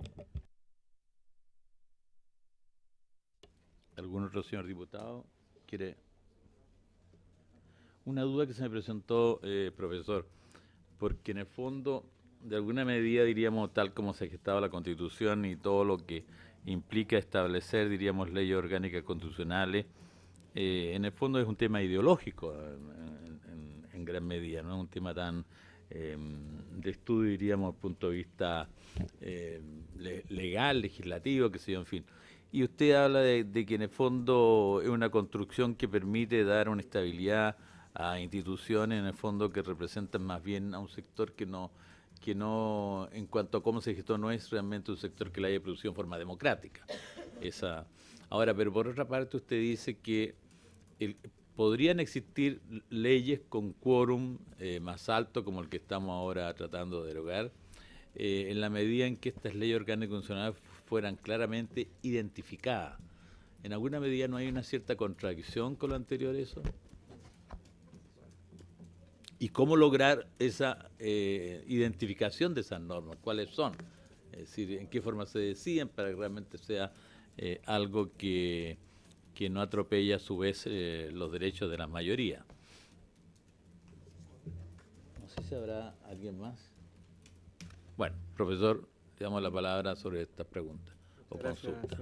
¿Algún otro señor diputado quiere? Una duda que se me presentó, profesor, porque en el fondo, de alguna medida, diríamos, tal como se gestaba la Constitución y todo lo que implica establecer, diríamos, leyes orgánicas constitucionales, en el fondo es un tema ideológico en gran medida, no es un tema tan de estudio, diríamos, desde el punto de vista legal, legislativo, que sé yo, en fin. Y usted habla de que en el fondo es una construcción que permite dar una estabilidad a instituciones en el fondo que representan más bien a un sector que no, en cuanto a cómo se gestó, no es realmente un sector que la haya producido en forma democrática. Ahora, pero por otra parte usted dice que podrían existir leyes con quórum más alto como el que estamos ahora tratando de derogar, en la medida en que estas leyes orgánicas constitucionales fueran claramente identificadas. ¿En alguna medida no hay una cierta contradicción con lo anterior eso? ¿Y cómo lograr esa identificación de esas normas? ¿Cuáles son? Es decir, ¿en qué forma se deciden para que realmente sea algo que no atropella a su vez los derechos de la mayoría? No sé si habrá alguien más. Bueno, profesor, le damos la palabra sobre estas preguntas o consultas.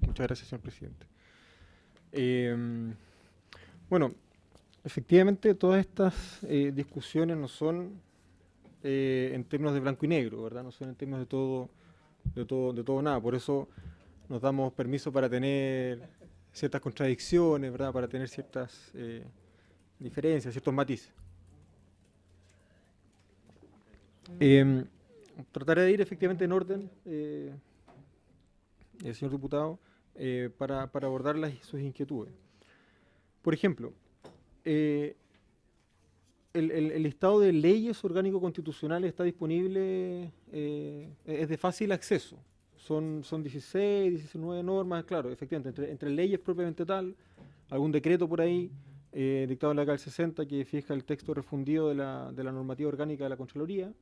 Muchas gracias, señor presidente. Bueno, efectivamente todas estas discusiones no son en términos de blanco y negro, ¿verdad? No son en términos de todo nada. Por eso nos damos permiso para tener ciertas contradicciones, ¿verdad? Para tener ciertas diferencias, ciertos matices. Trataré de ir efectivamente en orden, señor diputado, para abordar sus inquietudes. Por ejemplo, el listado de leyes orgánico-constitucionales está disponible, es de fácil acceso. Son 16, 19 normas, claro, efectivamente, entre leyes propiamente tal, algún decreto por ahí, dictado en la CAL 60 que fija el texto refundido de la normativa orgánica de la Contraloría,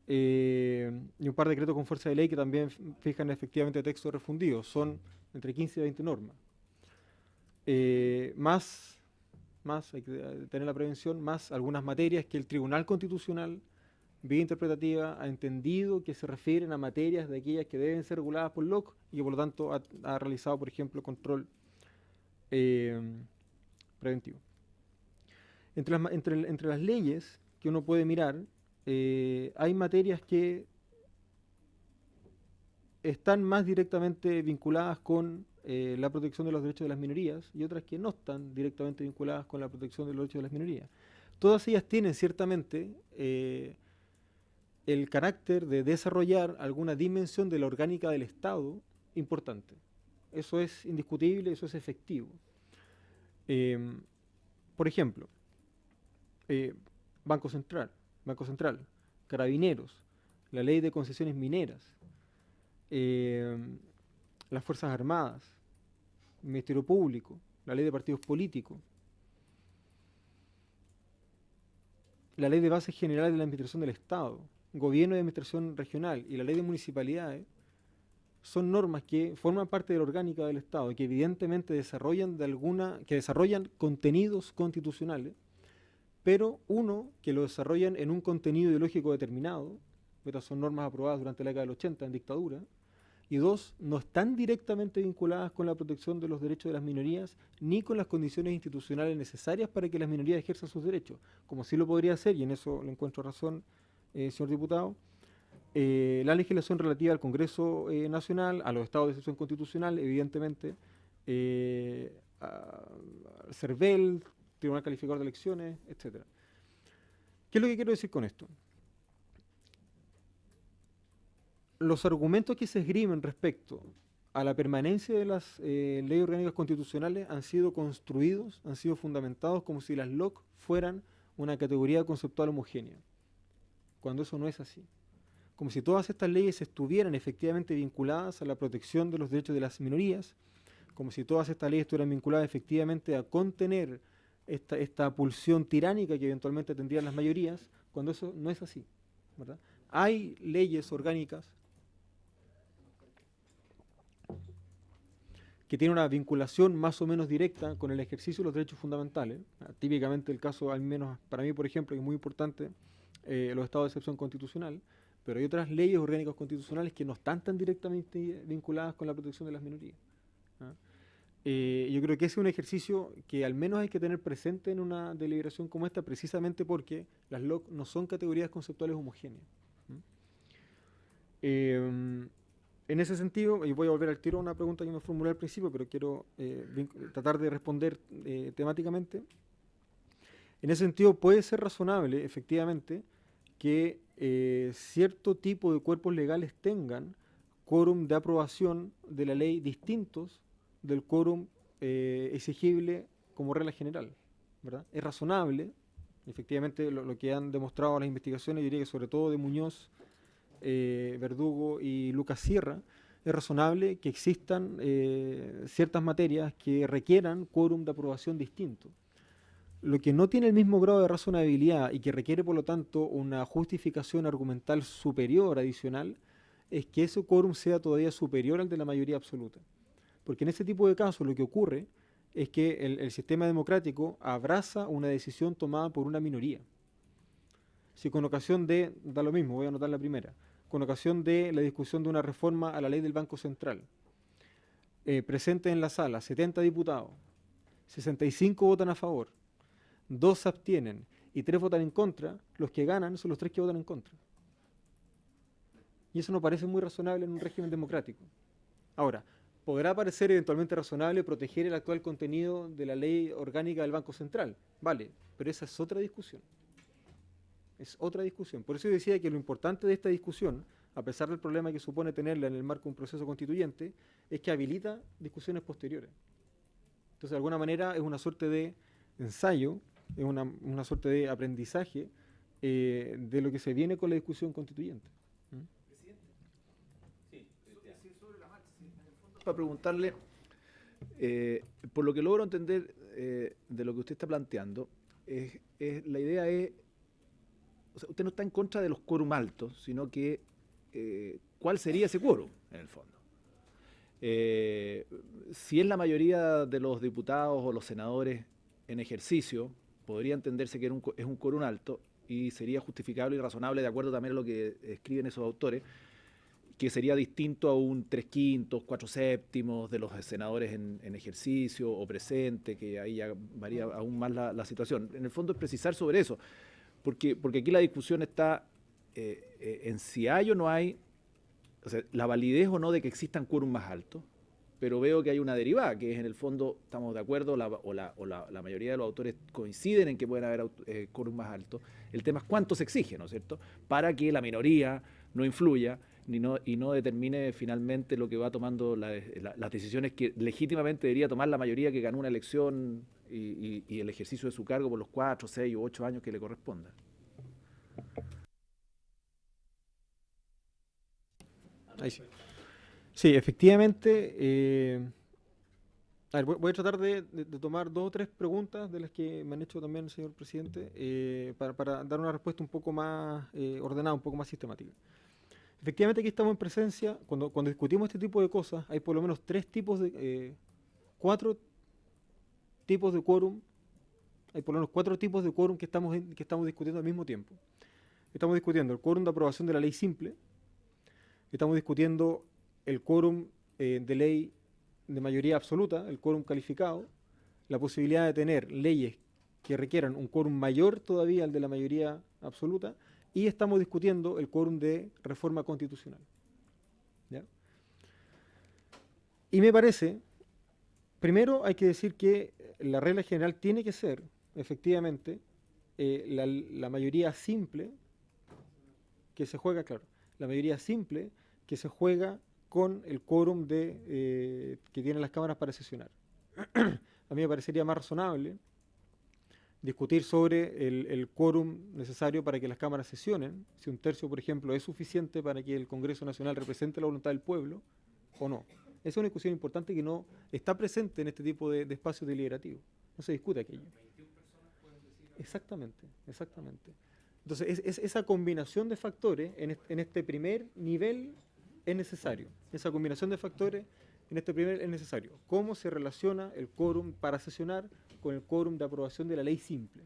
y un par de decretos con fuerza de ley que también fijan efectivamente texto refundido. Son entre 15 y 20 normas. Más, hay que tener la prevención, más algunas materias que el Tribunal Constitucional, vía interpretativa, ha entendido que se refieren a materias de aquellas que deben ser reguladas por LOC y que por lo tanto ha realizado, por ejemplo, control preventivo. Entre las leyes que uno puede mirar, hay materias que están más directamente vinculadas con la protección de los derechos de las minorías y otras que no están directamente vinculadas con la protección de los derechos de las minorías. Todas ellas tienen ciertamente el carácter de desarrollar alguna dimensión de la orgánica del Estado importante. Eso es indiscutible, eso es efectivo. Por ejemplo, Banco Central, Carabineros, la Ley de Concesiones Mineras, las Fuerzas Armadas, el Ministerio Público, la Ley de Partidos Políticos, la Ley de Bases Generales de la Administración del Estado, Gobierno y Administración Regional y la Ley de Municipalidades son normas que forman parte de la orgánica del Estado y que evidentemente desarrollan contenidos constitucionales, pero que lo desarrollan en un contenido ideológico determinado. Estas son normas aprobadas durante la década del 80 en dictadura. Y dos, no están directamente vinculadas con la protección de los derechos de las minorías ni con las condiciones institucionales necesarias para que las minorías ejerzan sus derechos, como sí lo podría hacer, y en eso le encuentro razón, señor diputado, la legislación relativa al Congreso Nacional, a los estados de excepción constitucional, evidentemente, al CERVEL, Tribunal Calificador de Elecciones, etc. ¿Qué es lo que quiero decir con esto? Los argumentos que se esgrimen respecto a la permanencia de las leyes orgánicas constitucionales han sido construidos, han sido fundamentados como si las LOC fueran una categoría conceptual homogénea, cuando eso no es así. Como si todas estas leyes estuvieran efectivamente vinculadas a la protección de los derechos de las minorías, como si todas estas leyes estuvieran vinculadas efectivamente a contener esta pulsión tiránica que eventualmente tendrían las mayorías, cuando eso no es así, ¿verdad? Hay leyes orgánicas que tienen una vinculación más o menos directa con el ejercicio de los derechos fundamentales. Típicamente el caso, al menos para mí, por ejemplo, que es muy importante, los estados de excepción constitucional, pero hay otras leyes orgánicas constitucionales que no están tan directamente vinculadas con la protección de las minorías. Yo creo que ese es un ejercicio que al menos hay que tener presente en una deliberación como esta, precisamente porque las LOC no son categorías conceptuales homogéneas. En ese sentido, y voy a volver al tiro a una pregunta que me formulé al principio, pero quiero tratar de responder temáticamente. En ese sentido, puede ser razonable, efectivamente, que cierto tipo de cuerpos legales tengan quórum de aprobación de la ley distintos del quórum exigible como regla general, ¿verdad? Es razonable, efectivamente, lo que han demostrado las investigaciones, yo diría que sobre todo de Muñoz, Verdugo y Lucas Sierra, es razonable que existan ciertas materias que requieran quórum de aprobación distinto. Lo que no tiene el mismo grado de razonabilidad y que requiere, por lo tanto, una justificación argumental superior, adicional, es que ese quórum sea todavía superior al de la mayoría absoluta. Porque en ese tipo de casos lo que ocurre es que el sistema democrático abraza una decisión tomada por una minoría. Si con ocasión de, da lo mismo, voy a anotar la primera, con ocasión de la discusión de una reforma a la ley del Banco Central, presente en la sala 70 diputados, 65 votan a favor, 2 se abstienen y 3 votan en contra, los que ganan son los 3 que votan en contra. Y eso no parece muy razonable en un régimen democrático. Ahora, podrá parecer eventualmente razonable proteger el actual contenido de la ley orgánica del Banco Central. Vale, pero esa es otra discusión. Es otra discusión. Por eso yo decía que lo importante de esta discusión, a pesar del problema que supone tenerla en el marco de un proceso constituyente, es que habilita discusiones posteriores. Entonces, de alguna manera, es una suerte de ensayo, es una suerte de aprendizaje de lo que se viene con la discusión constituyente. Para preguntarle, por lo que logro entender de lo que usted está planteando, la idea es, o sea, usted no está en contra de los quórum altos, sino que ¿cuál sería ese quórum en el fondo? Si es la mayoría de los diputados o los senadores en ejercicio, podría entenderse que es un quórum alto y sería justificable y razonable, de acuerdo también a lo que escriben esos autores, que sería distinto a un 3/5, 4/7 de los senadores en ejercicio o presente, que ahí ya varía aún más la situación. En el fondo es precisar sobre eso, porque aquí la discusión está en si hay o no hay, o sea, la validez o no de que existan quórum más altos, pero veo que hay una derivada, que es en el fondo, estamos de acuerdo, la mayoría de los autores coinciden en que pueden haber quórum más altos. El tema es cuánto se exige, ¿no es cierto?, para que la minoría no influya y no determine finalmente lo que va tomando las decisiones que legítimamente debería tomar la mayoría que ganó una elección y el ejercicio de su cargo por los 4, 6 u 8 años que le corresponda. Ahí sí. Sí, efectivamente. A ver, voy a tratar de tomar 2 o 3 preguntas de las que me han hecho también, señor presidente, para dar una respuesta un poco más ordenada, un poco más sistemática. Efectivamente, aquí estamos en presencia, cuando discutimos este tipo de cosas, hay por lo menos 4 tipos de quórum, hay por lo menos 4 tipos de quórum que estamos discutiendo al mismo tiempo. Estamos discutiendo el quórum de aprobación de la ley simple, estamos discutiendo el quórum de ley de mayoría absoluta, el quórum calificado, la posibilidad de tener leyes que requieran un quórum mayor todavía al de la mayoría absoluta, y estamos discutiendo el quórum de reforma constitucional. ¿Ya? Y me parece, primero hay que decir que la regla general tiene que ser, efectivamente, la mayoría simple que se juega, claro, la mayoría simple que se juega con el quórum que tienen las cámaras para sesionar. A mí me parecería más razonable discutir sobre el quórum necesario para que las cámaras sesionen, si 1/3, por ejemplo, es suficiente para que el Congreso Nacional represente la voluntad del pueblo o no. Esa es una discusión importante que no está presente en este tipo de espacios deliberativos. No se discute aquello. Exactamente, exactamente. Entonces, esa combinación de factores en este primer nivel es necesario. Esa combinación de factores en este primer es necesario. ¿Cómo se relaciona el quórum para sesionar con el quórum de aprobación de la ley simple?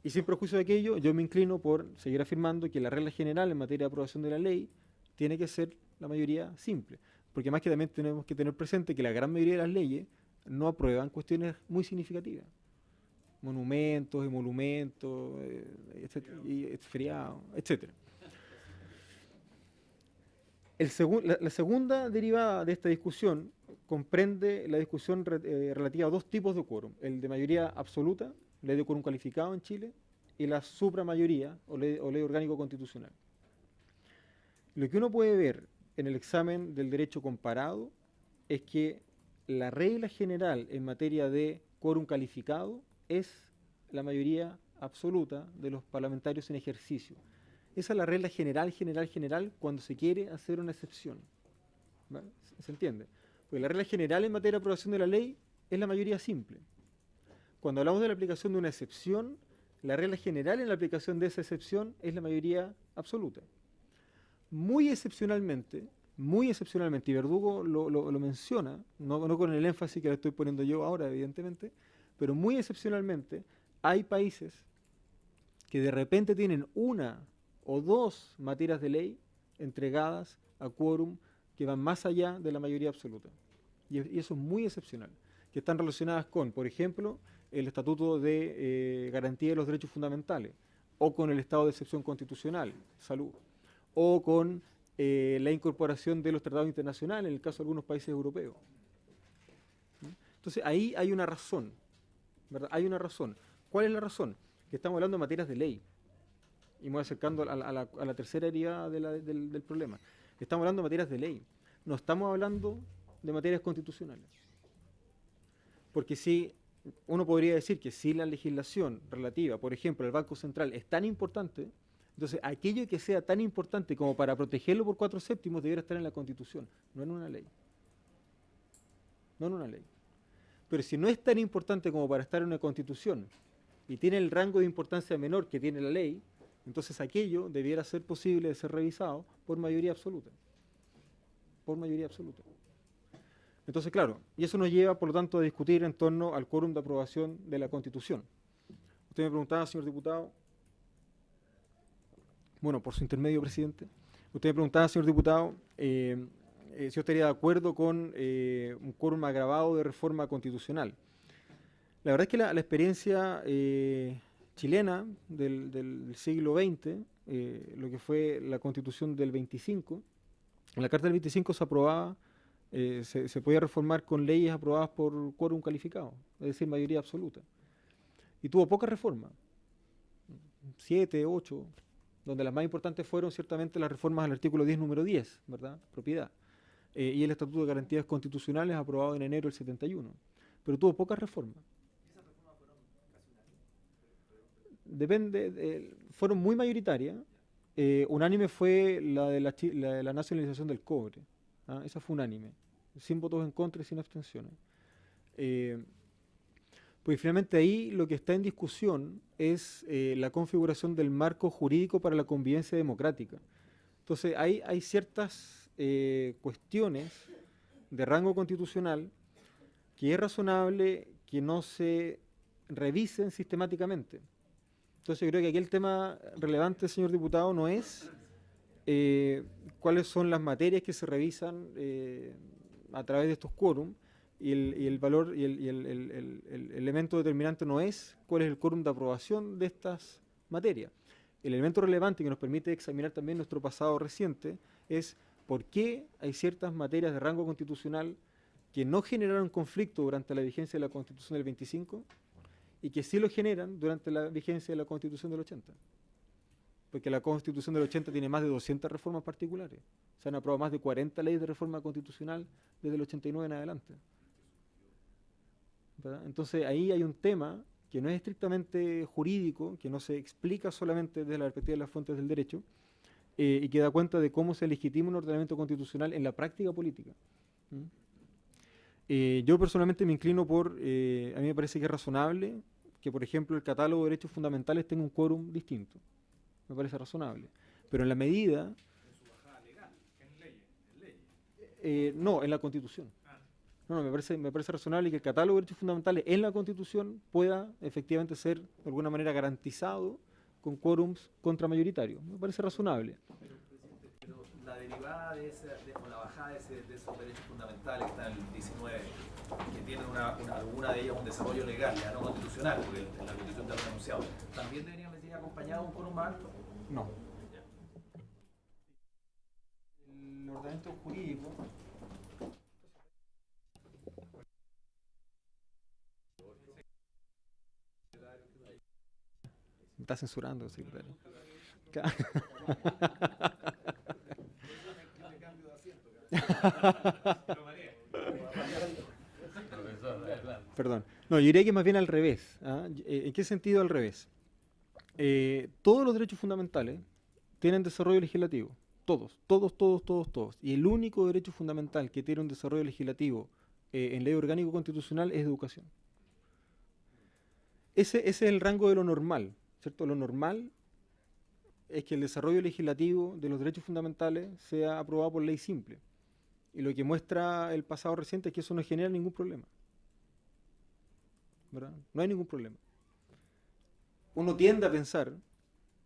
Y sin perjuicio de aquello, yo me inclino por seguir afirmando que la regla general en materia de aprobación de la ley tiene que ser la mayoría simple. Porque más que también tenemos que tener presente que la gran mayoría de las leyes no aprueban cuestiones muy significativas. Monumentos, emolumentos, feriados, etc. La segunda derivada de esta discusión comprende la discusión relativa a 2 tipos de quórum, el de mayoría absoluta ley de quórum calificado en Chile, y la supramayoría o ley orgánico constitucional. Lo que uno puede ver en el examen del derecho comparado es que la regla general en materia de quórum calificado es la mayoría absoluta de los parlamentarios en ejercicio. Esa es la regla general cuando se quiere hacer una excepción. ¿Vale? ¿Se entiende? Porque la regla general en materia de aprobación de la ley es la mayoría simple. Cuando hablamos de la aplicación de una excepción, la regla general en la aplicación de esa excepción es la mayoría absoluta. Muy excepcionalmente, y Verdugo lo menciona, no con el énfasis que le estoy poniendo yo ahora, evidentemente, pero muy excepcionalmente, hay países que de repente tienen una o dos materias de ley entregadas a quórum que van más allá de la mayoría absoluta. Y eso es muy excepcional, que están relacionadas con, por ejemplo, el Estatuto de Garantía de los Derechos Fundamentales, o con el estado de excepción constitucional, salud, o con la incorporación de los tratados internacionales, en el caso de algunos países europeos. Entonces, ahí hay una razón, ¿verdad? Hay una razón. ¿Cuál es la razón? Que estamos hablando de materias de ley. Y me voy acercando a la tercera herida del problema. Estamos hablando de materias de ley. No estamos hablando de materias constitucionales. Porque si uno podría decir que si la legislación relativa, por ejemplo, al Banco Central es tan importante, entonces aquello que sea tan importante como para protegerlo por 4/7 debería estar en la Constitución, no en una ley. No en una ley. Pero si no es tan importante como para estar en una Constitución y tiene el rango de importancia menor que tiene la ley, entonces aquello debiera ser posible de ser revisado por mayoría absoluta. Por mayoría absoluta. Entonces, claro, y eso nos lleva, por lo tanto, a discutir en torno al quórum de aprobación de la Constitución. Usted me preguntaba, señor diputado, bueno, por su intermedio, presidente, usted me preguntaba, señor diputado, si yo estaría de acuerdo con un quórum agravado de reforma constitucional. La verdad es que la experiencia chilena del siglo XX, lo que fue la Constitución del 25, en la Carta del 25 se aprobaba, se podía reformar con leyes aprobadas por quórum calificado, es decir, mayoría absoluta. Y tuvo pocas reformas, 7, 8, donde las más importantes fueron ciertamente las reformas al artículo 10, número 10, ¿verdad? Propiedad. Y el Estatuto de Garantías Constitucionales aprobado en enero del 71. Pero tuvo pocas reformas. ¿Esas reformas fueron casi unánimes? Fueron muy mayoritarias. Unánime fue la de la nacionalización del cobre. ¿Ah? Esa fue unánime, sin votos en contra y sin abstenciones. Pues finalmente ahí lo que está en discusión es la configuración del marco jurídico para la convivencia democrática. Entonces hay ciertas cuestiones de rango constitucional que es razonable que no se revisen sistemáticamente. Entonces yo creo que aquí el tema relevante, señor diputado, no es cuáles son las materias que se revisan a través de estos quórum, y el valor y el elemento determinante no es cuál es el quórum de aprobación de estas materias. El elemento relevante que nos permite examinar también nuestro pasado reciente es por qué hay ciertas materias de rango constitucional que no generaron conflicto durante la vigencia de la Constitución del 25 y que sí lo generan durante la vigencia de la Constitución del 80. Porque la Constitución del 80 tiene más de 200 reformas particulares. Se han aprobado más de 40 leyes de reforma constitucional desde el 89 en adelante. ¿Verdad? Entonces ahí hay un tema que no es estrictamente jurídico, que no se explica solamente desde la perspectiva de las fuentes del derecho, y que da cuenta de cómo se legitima un ordenamiento constitucional en la práctica política. Yo personalmente me inclino por, a mí me parece que es razonable que, por ejemplo, el catálogo de derechos fundamentales tenga un quórum distinto. Me parece razonable. Pero en la medida... ¿En su bajada legal? ¿En leyes? No, en la Constitución. No, me parece razonable que el catálogo de derechos fundamentales en la Constitución pueda efectivamente ser de alguna manera garantizado con quórums contramayoritarios. Me parece razonable. Pero la derivada o la bajada de esos derechos fundamentales que están en el 19, que tienen alguna de ellas un desarrollo legal, ya no constitucional, porque en la Constitución está renunciado, ¿también deberían venir acompañados de un quórum más alto? No. El ordenamiento jurídico... está censurando, secretario. Perdón. No, yo diría que más bien al revés. ¿Ah? ¿En qué sentido al revés? Todos los derechos fundamentales tienen desarrollo legislativo. Todos, todos, todos, todos, todos. Y el único derecho fundamental que tiene un desarrollo legislativo en ley orgánico constitucional es educación. Ese es el rango de lo normal, ¿cierto? Lo normal es que el desarrollo legislativo de los derechos fundamentales sea aprobado por ley simple. Y lo que muestra el pasado reciente es que eso no genera ningún problema, ¿verdad? No hay ningún problema. Uno tiende a pensar,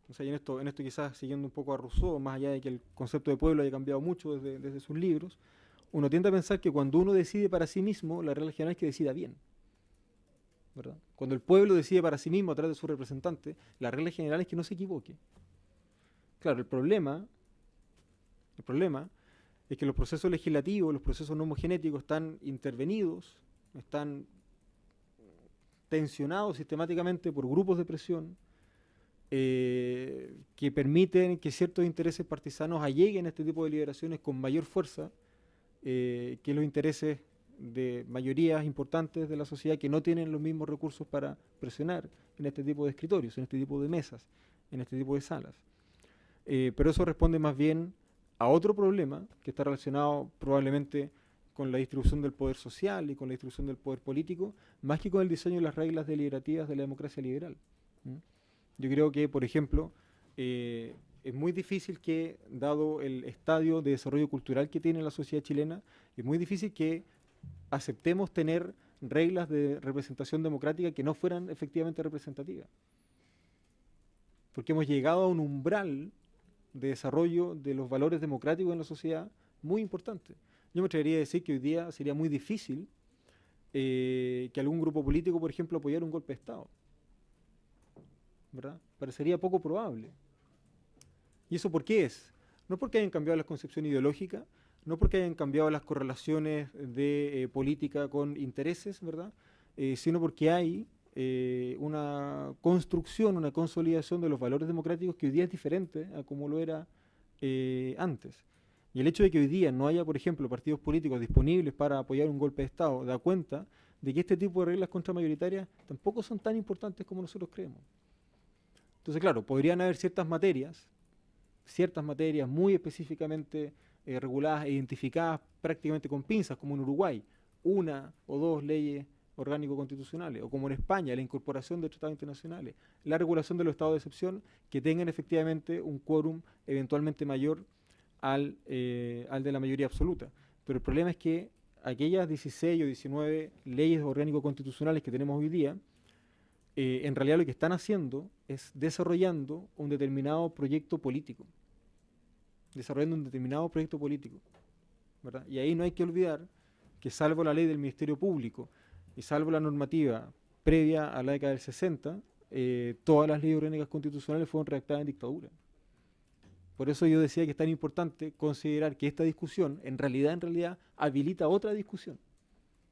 o sea, y en esto quizás siguiendo un poco a Rousseau, más allá de que el concepto de pueblo haya cambiado mucho desde sus libros, uno tiende a pensar que cuando uno decide para sí mismo, la regla general es que decida bien, ¿verdad? Cuando el pueblo decide para sí mismo a través de su representante, la regla general es que no se equivoque. Claro, el problema es que los procesos legislativos, los procesos nomogenéticos están intervenidos, están tensionados sistemáticamente por grupos de presión que permiten que ciertos intereses partisanos alleguen a este tipo de liberaciones con mayor fuerza que los intereses de mayorías importantes de la sociedad que no tienen los mismos recursos para presionar en este tipo de escritorios, en este tipo de mesas, en este tipo de salas. Pero eso responde más bien a otro problema que está relacionado probablemente con la distribución del poder social y con la distribución del poder político, más que con el diseño de las reglas deliberativas de la democracia liberal. Yo creo que, por ejemplo, es muy difícil que, dado el estadio de desarrollo cultural que tiene la sociedad chilena, es muy difícil que aceptemos tener reglas de representación democrática que no fueran efectivamente representativas. Porque hemos llegado a un umbral de desarrollo de los valores democráticos en la sociedad muy importante. Yo me atrevería a decir que hoy día sería muy difícil que algún grupo político, por ejemplo, apoyara un golpe de Estado, ¿verdad? Parecería poco probable. ¿Y eso por qué es? No porque hayan cambiado las concepciones ideológicas, no porque hayan cambiado las correlaciones de política con intereses, ¿verdad? Sino porque hay una construcción, una consolidación de los valores democráticos que hoy día es diferente a como lo era antes. Y el hecho de que hoy día no haya, por ejemplo, partidos políticos disponibles para apoyar un golpe de Estado da cuenta de que este tipo de reglas contramayoritarias tampoco son tan importantes como nosotros creemos. Entonces, claro, podrían haber ciertas materias muy específicamente reguladas e identificadas prácticamente con pinzas, como en Uruguay, una o dos leyes orgánico-constitucionales, o como en España, la incorporación de tratados internacionales, la regulación de los estados de excepción que tengan efectivamente un quórum eventualmente mayor al de la mayoría absoluta. Pero el problema es que aquellas 16 o 19 leyes orgánico-constitucionales que tenemos hoy día, en realidad lo que están haciendo es desarrollando un determinado proyecto político. ¿Verdad? Y ahí no hay que olvidar que salvo la ley del Ministerio Público y salvo la normativa previa a la década del 60, todas las leyes orgánicas constitucionales fueron redactadas en dictadura. Por eso yo decía que es tan importante considerar que esta discusión, en realidad, habilita otra discusión,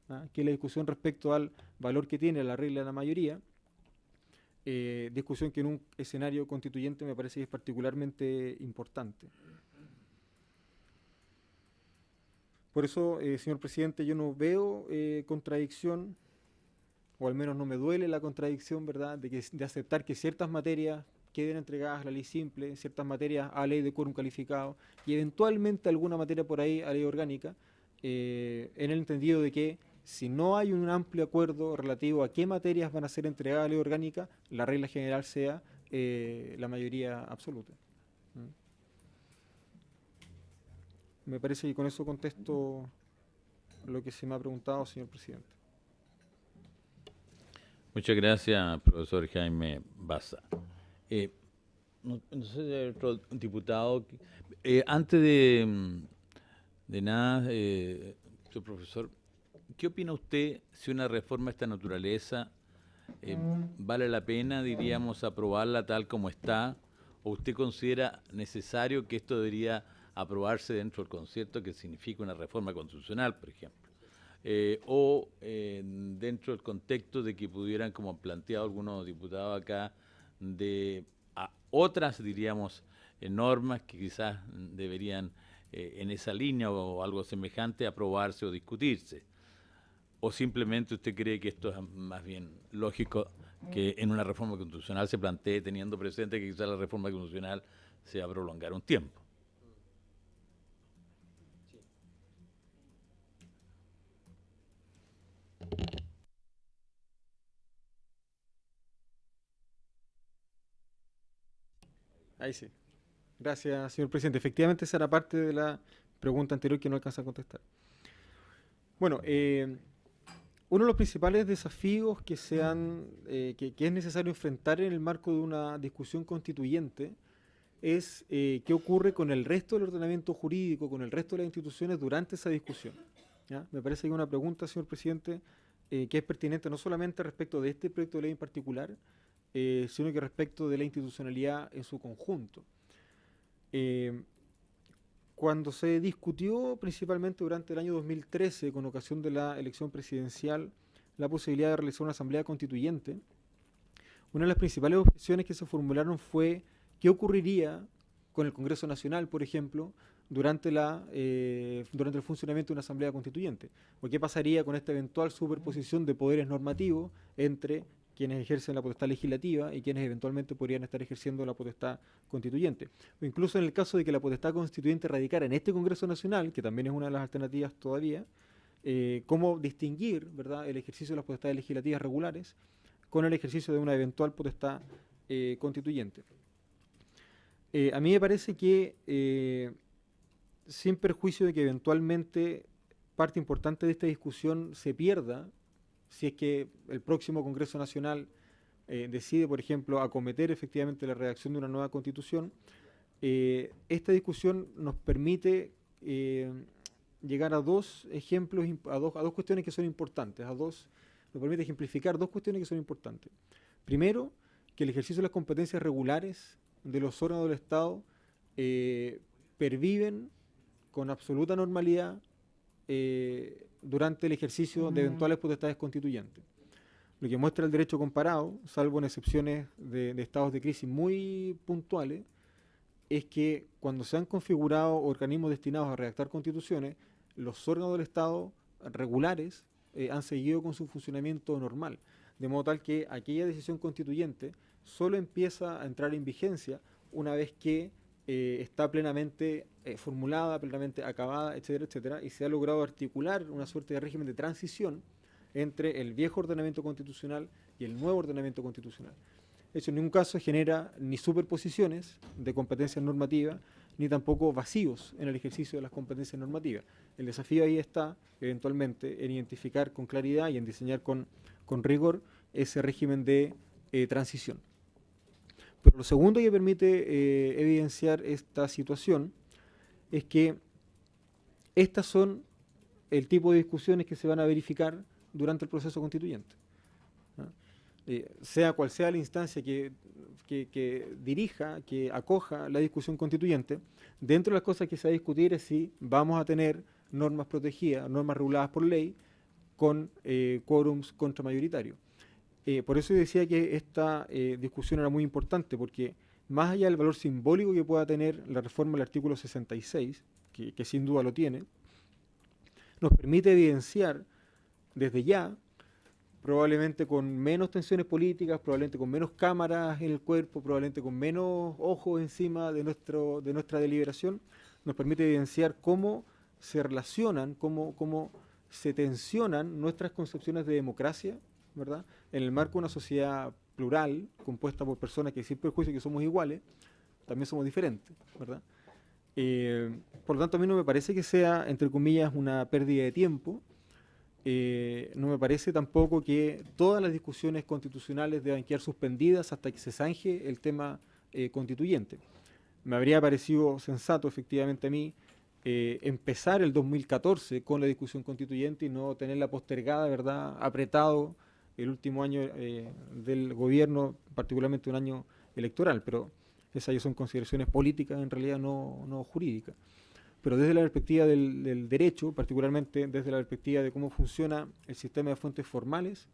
¿ah? Que es la discusión respecto al valor que tiene la regla de la mayoría, discusión que en un escenario constituyente me parece que es particularmente importante. Por eso, señor presidente, yo no veo contradicción, o al menos no me duele la contradicción, ¿verdad?, de aceptar que ciertas materias queden entregadas a la ley simple, ciertas materias a ley de quórum calificado y eventualmente alguna materia por ahí a ley orgánica, en el entendido de que si no hay un amplio acuerdo relativo a qué materias van a ser entregadas a ley orgánica, la regla general sea la mayoría absoluta. Me parece que con eso contesto lo que se me ha preguntado, señor presidente. Muchas gracias, profesor Jaime Baza. No sé si hay otro diputado. Antes de nada, señor profesor, ¿qué opina usted si una reforma de esta naturaleza vale la pena, diríamos, aprobarla tal como está? ¿O usted considera necesario que esto debería aprobarse dentro del concierto que significa una reforma constitucional, por ejemplo? Dentro del contexto de que pudieran, como han planteado algunos diputados acá, de otras, diríamos, normas que quizás deberían en esa línea o algo semejante aprobarse o discutirse. ¿O simplemente usted cree que esto es más bien lógico que en una reforma constitucional se plantee teniendo presente que quizás la reforma constitucional se va a prolongar un tiempo? Ahí sí. Gracias, señor presidente. Efectivamente, esa era parte de la pregunta anterior que no alcanza a contestar. Bueno, uno de los principales desafíos que es necesario enfrentar en el marco de una discusión constituyente es qué ocurre con el resto del ordenamiento jurídico, con el resto de las instituciones durante esa discusión. ¿Ya? Me parece que hay una pregunta, señor presidente, que es pertinente no solamente respecto de este proyecto de ley en particular, sino que respecto de la institucionalidad en su conjunto. Cuando se discutió principalmente durante el año 2013, con ocasión de la elección presidencial, la posibilidad de realizar una asamblea constituyente, una de las principales objeciones que se formularon fue qué ocurriría con el Congreso Nacional, por ejemplo, durante el funcionamiento de una asamblea constituyente, o qué pasaría con esta eventual superposición de poderes normativos entre quienes ejercen la potestad legislativa y quienes eventualmente podrían estar ejerciendo la potestad constituyente. O incluso en el caso de que la potestad constituyente radicara en este Congreso Nacional, que también es una de las alternativas todavía, cómo distinguir, ¿verdad?, el ejercicio de las potestades legislativas regulares con el ejercicio de una eventual potestad constituyente. A mí me parece que, sin perjuicio de que eventualmente parte importante de esta discusión se pierda, si es que el próximo Congreso Nacional decide, por ejemplo, acometer efectivamente la redacción de una nueva Constitución, esta discusión nos permite llegar a dos ejemplos, a dos cuestiones que son importantes, nos permite ejemplificar dos cuestiones que son importantes. Primero, que el ejercicio de las competencias regulares de los órganos del Estado perviven con absoluta normalidad durante el ejercicio de eventuales potestades constituyentes. Lo que muestra el derecho comparado, salvo en excepciones de estados de crisis muy puntuales, es que cuando se han configurado organismos destinados a redactar constituciones, los órganos del Estado regulares han seguido con su funcionamiento normal, de modo tal que aquella decisión constituyente solo empieza a entrar en vigencia una vez que está plenamente formulada, plenamente acabada, etcétera, etcétera, y se ha logrado articular una suerte de régimen de transición entre el viejo ordenamiento constitucional y el nuevo ordenamiento constitucional. Eso en ningún caso genera ni superposiciones de competencias normativas, ni tampoco vacíos en el ejercicio de las competencias normativas. El desafío ahí está, eventualmente, en identificar con claridad y en diseñar con rigor ese régimen de transición. Pero lo segundo que permite evidenciar esta situación es que estas son el tipo de discusiones que se van a verificar durante el proceso constituyente. Sea cual sea la instancia que dirija, que acoja la discusión constituyente, dentro de las cosas que se va a discutir es si vamos a tener normas protegidas, normas reguladas por ley, con quórums contramayoritarios. Por eso yo decía que esta discusión era muy importante, porque más allá del valor simbólico que pueda tener la reforma del artículo 66, que sin duda lo tiene, nos permite evidenciar desde ya, probablemente con menos tensiones políticas, probablemente con menos cámaras en el cuerpo, probablemente con menos ojos encima de nuestra deliberación, nos permite evidenciar cómo se relacionan, cómo se tensionan nuestras concepciones de democracia, ¿verdad?, en el marco de una sociedad plural, compuesta por personas que sin perjuicio que somos iguales, también somos diferentes, ¿verdad? Por lo tanto, a mí no me parece que sea, entre comillas, una pérdida de tiempo. No me parece tampoco que todas las discusiones constitucionales deban quedar suspendidas hasta que se zanje el tema constituyente. Me habría parecido sensato, efectivamente, a mí empezar el 2014 con la discusión constituyente y no tenerla postergada, ¿verdad?, apretado el último año del gobierno, particularmente un año electoral, pero esas ya son consideraciones políticas, en realidad no jurídicas. Pero desde la perspectiva del derecho, particularmente desde la perspectiva de cómo funciona el sistema de fuentes formales,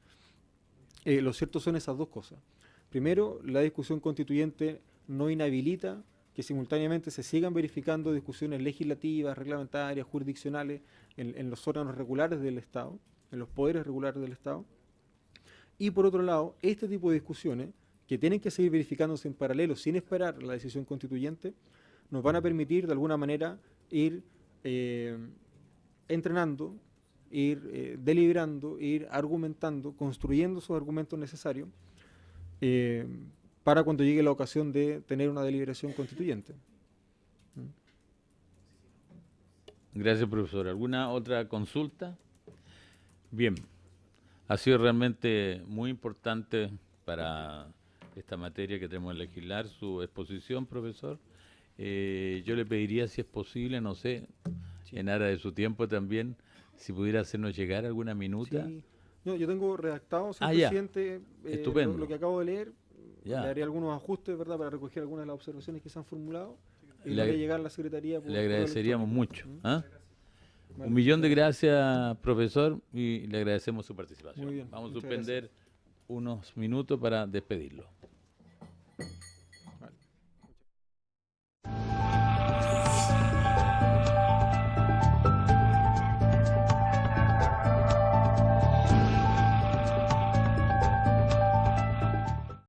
lo cierto son esas dos cosas. Primero, la discusión constituyente no inhabilita que simultáneamente se sigan verificando discusiones legislativas, reglamentarias, jurisdiccionales en los órganos regulares del Estado, en los poderes regulares del Estado. Y por otro lado, este tipo de discusiones, que tienen que seguir verificándose en paralelo sin esperar la decisión constituyente, nos van a permitir de alguna manera ir entrenando, ir deliberando, ir argumentando, construyendo esos argumentos necesarios para cuando llegue la ocasión de tener una deliberación constituyente. Gracias, profesor. ¿Alguna otra consulta? Bien. Ha sido realmente muy importante para esta materia que tenemos que legislar su exposición, profesor. Yo le pediría, si es posible, no sé, en aras de su tiempo también, si pudiera hacernos llegar alguna minuta. Sí. No, yo tengo redactado, señor ya. presidente, Estupendo. lo que acabo de leer. Ya. Le haré algunos ajustes, ¿verdad?, para recoger algunas de las observaciones que se han formulado y Le le haré ag- llegar a la Secretaría. Le agradeceríamos mucho. ¿Ah? Vale. 1.000.000 de gracias, profesor, y le agradecemos su participación. Muy bien, Vamos a muchas suspender unos minutos para despedirlo.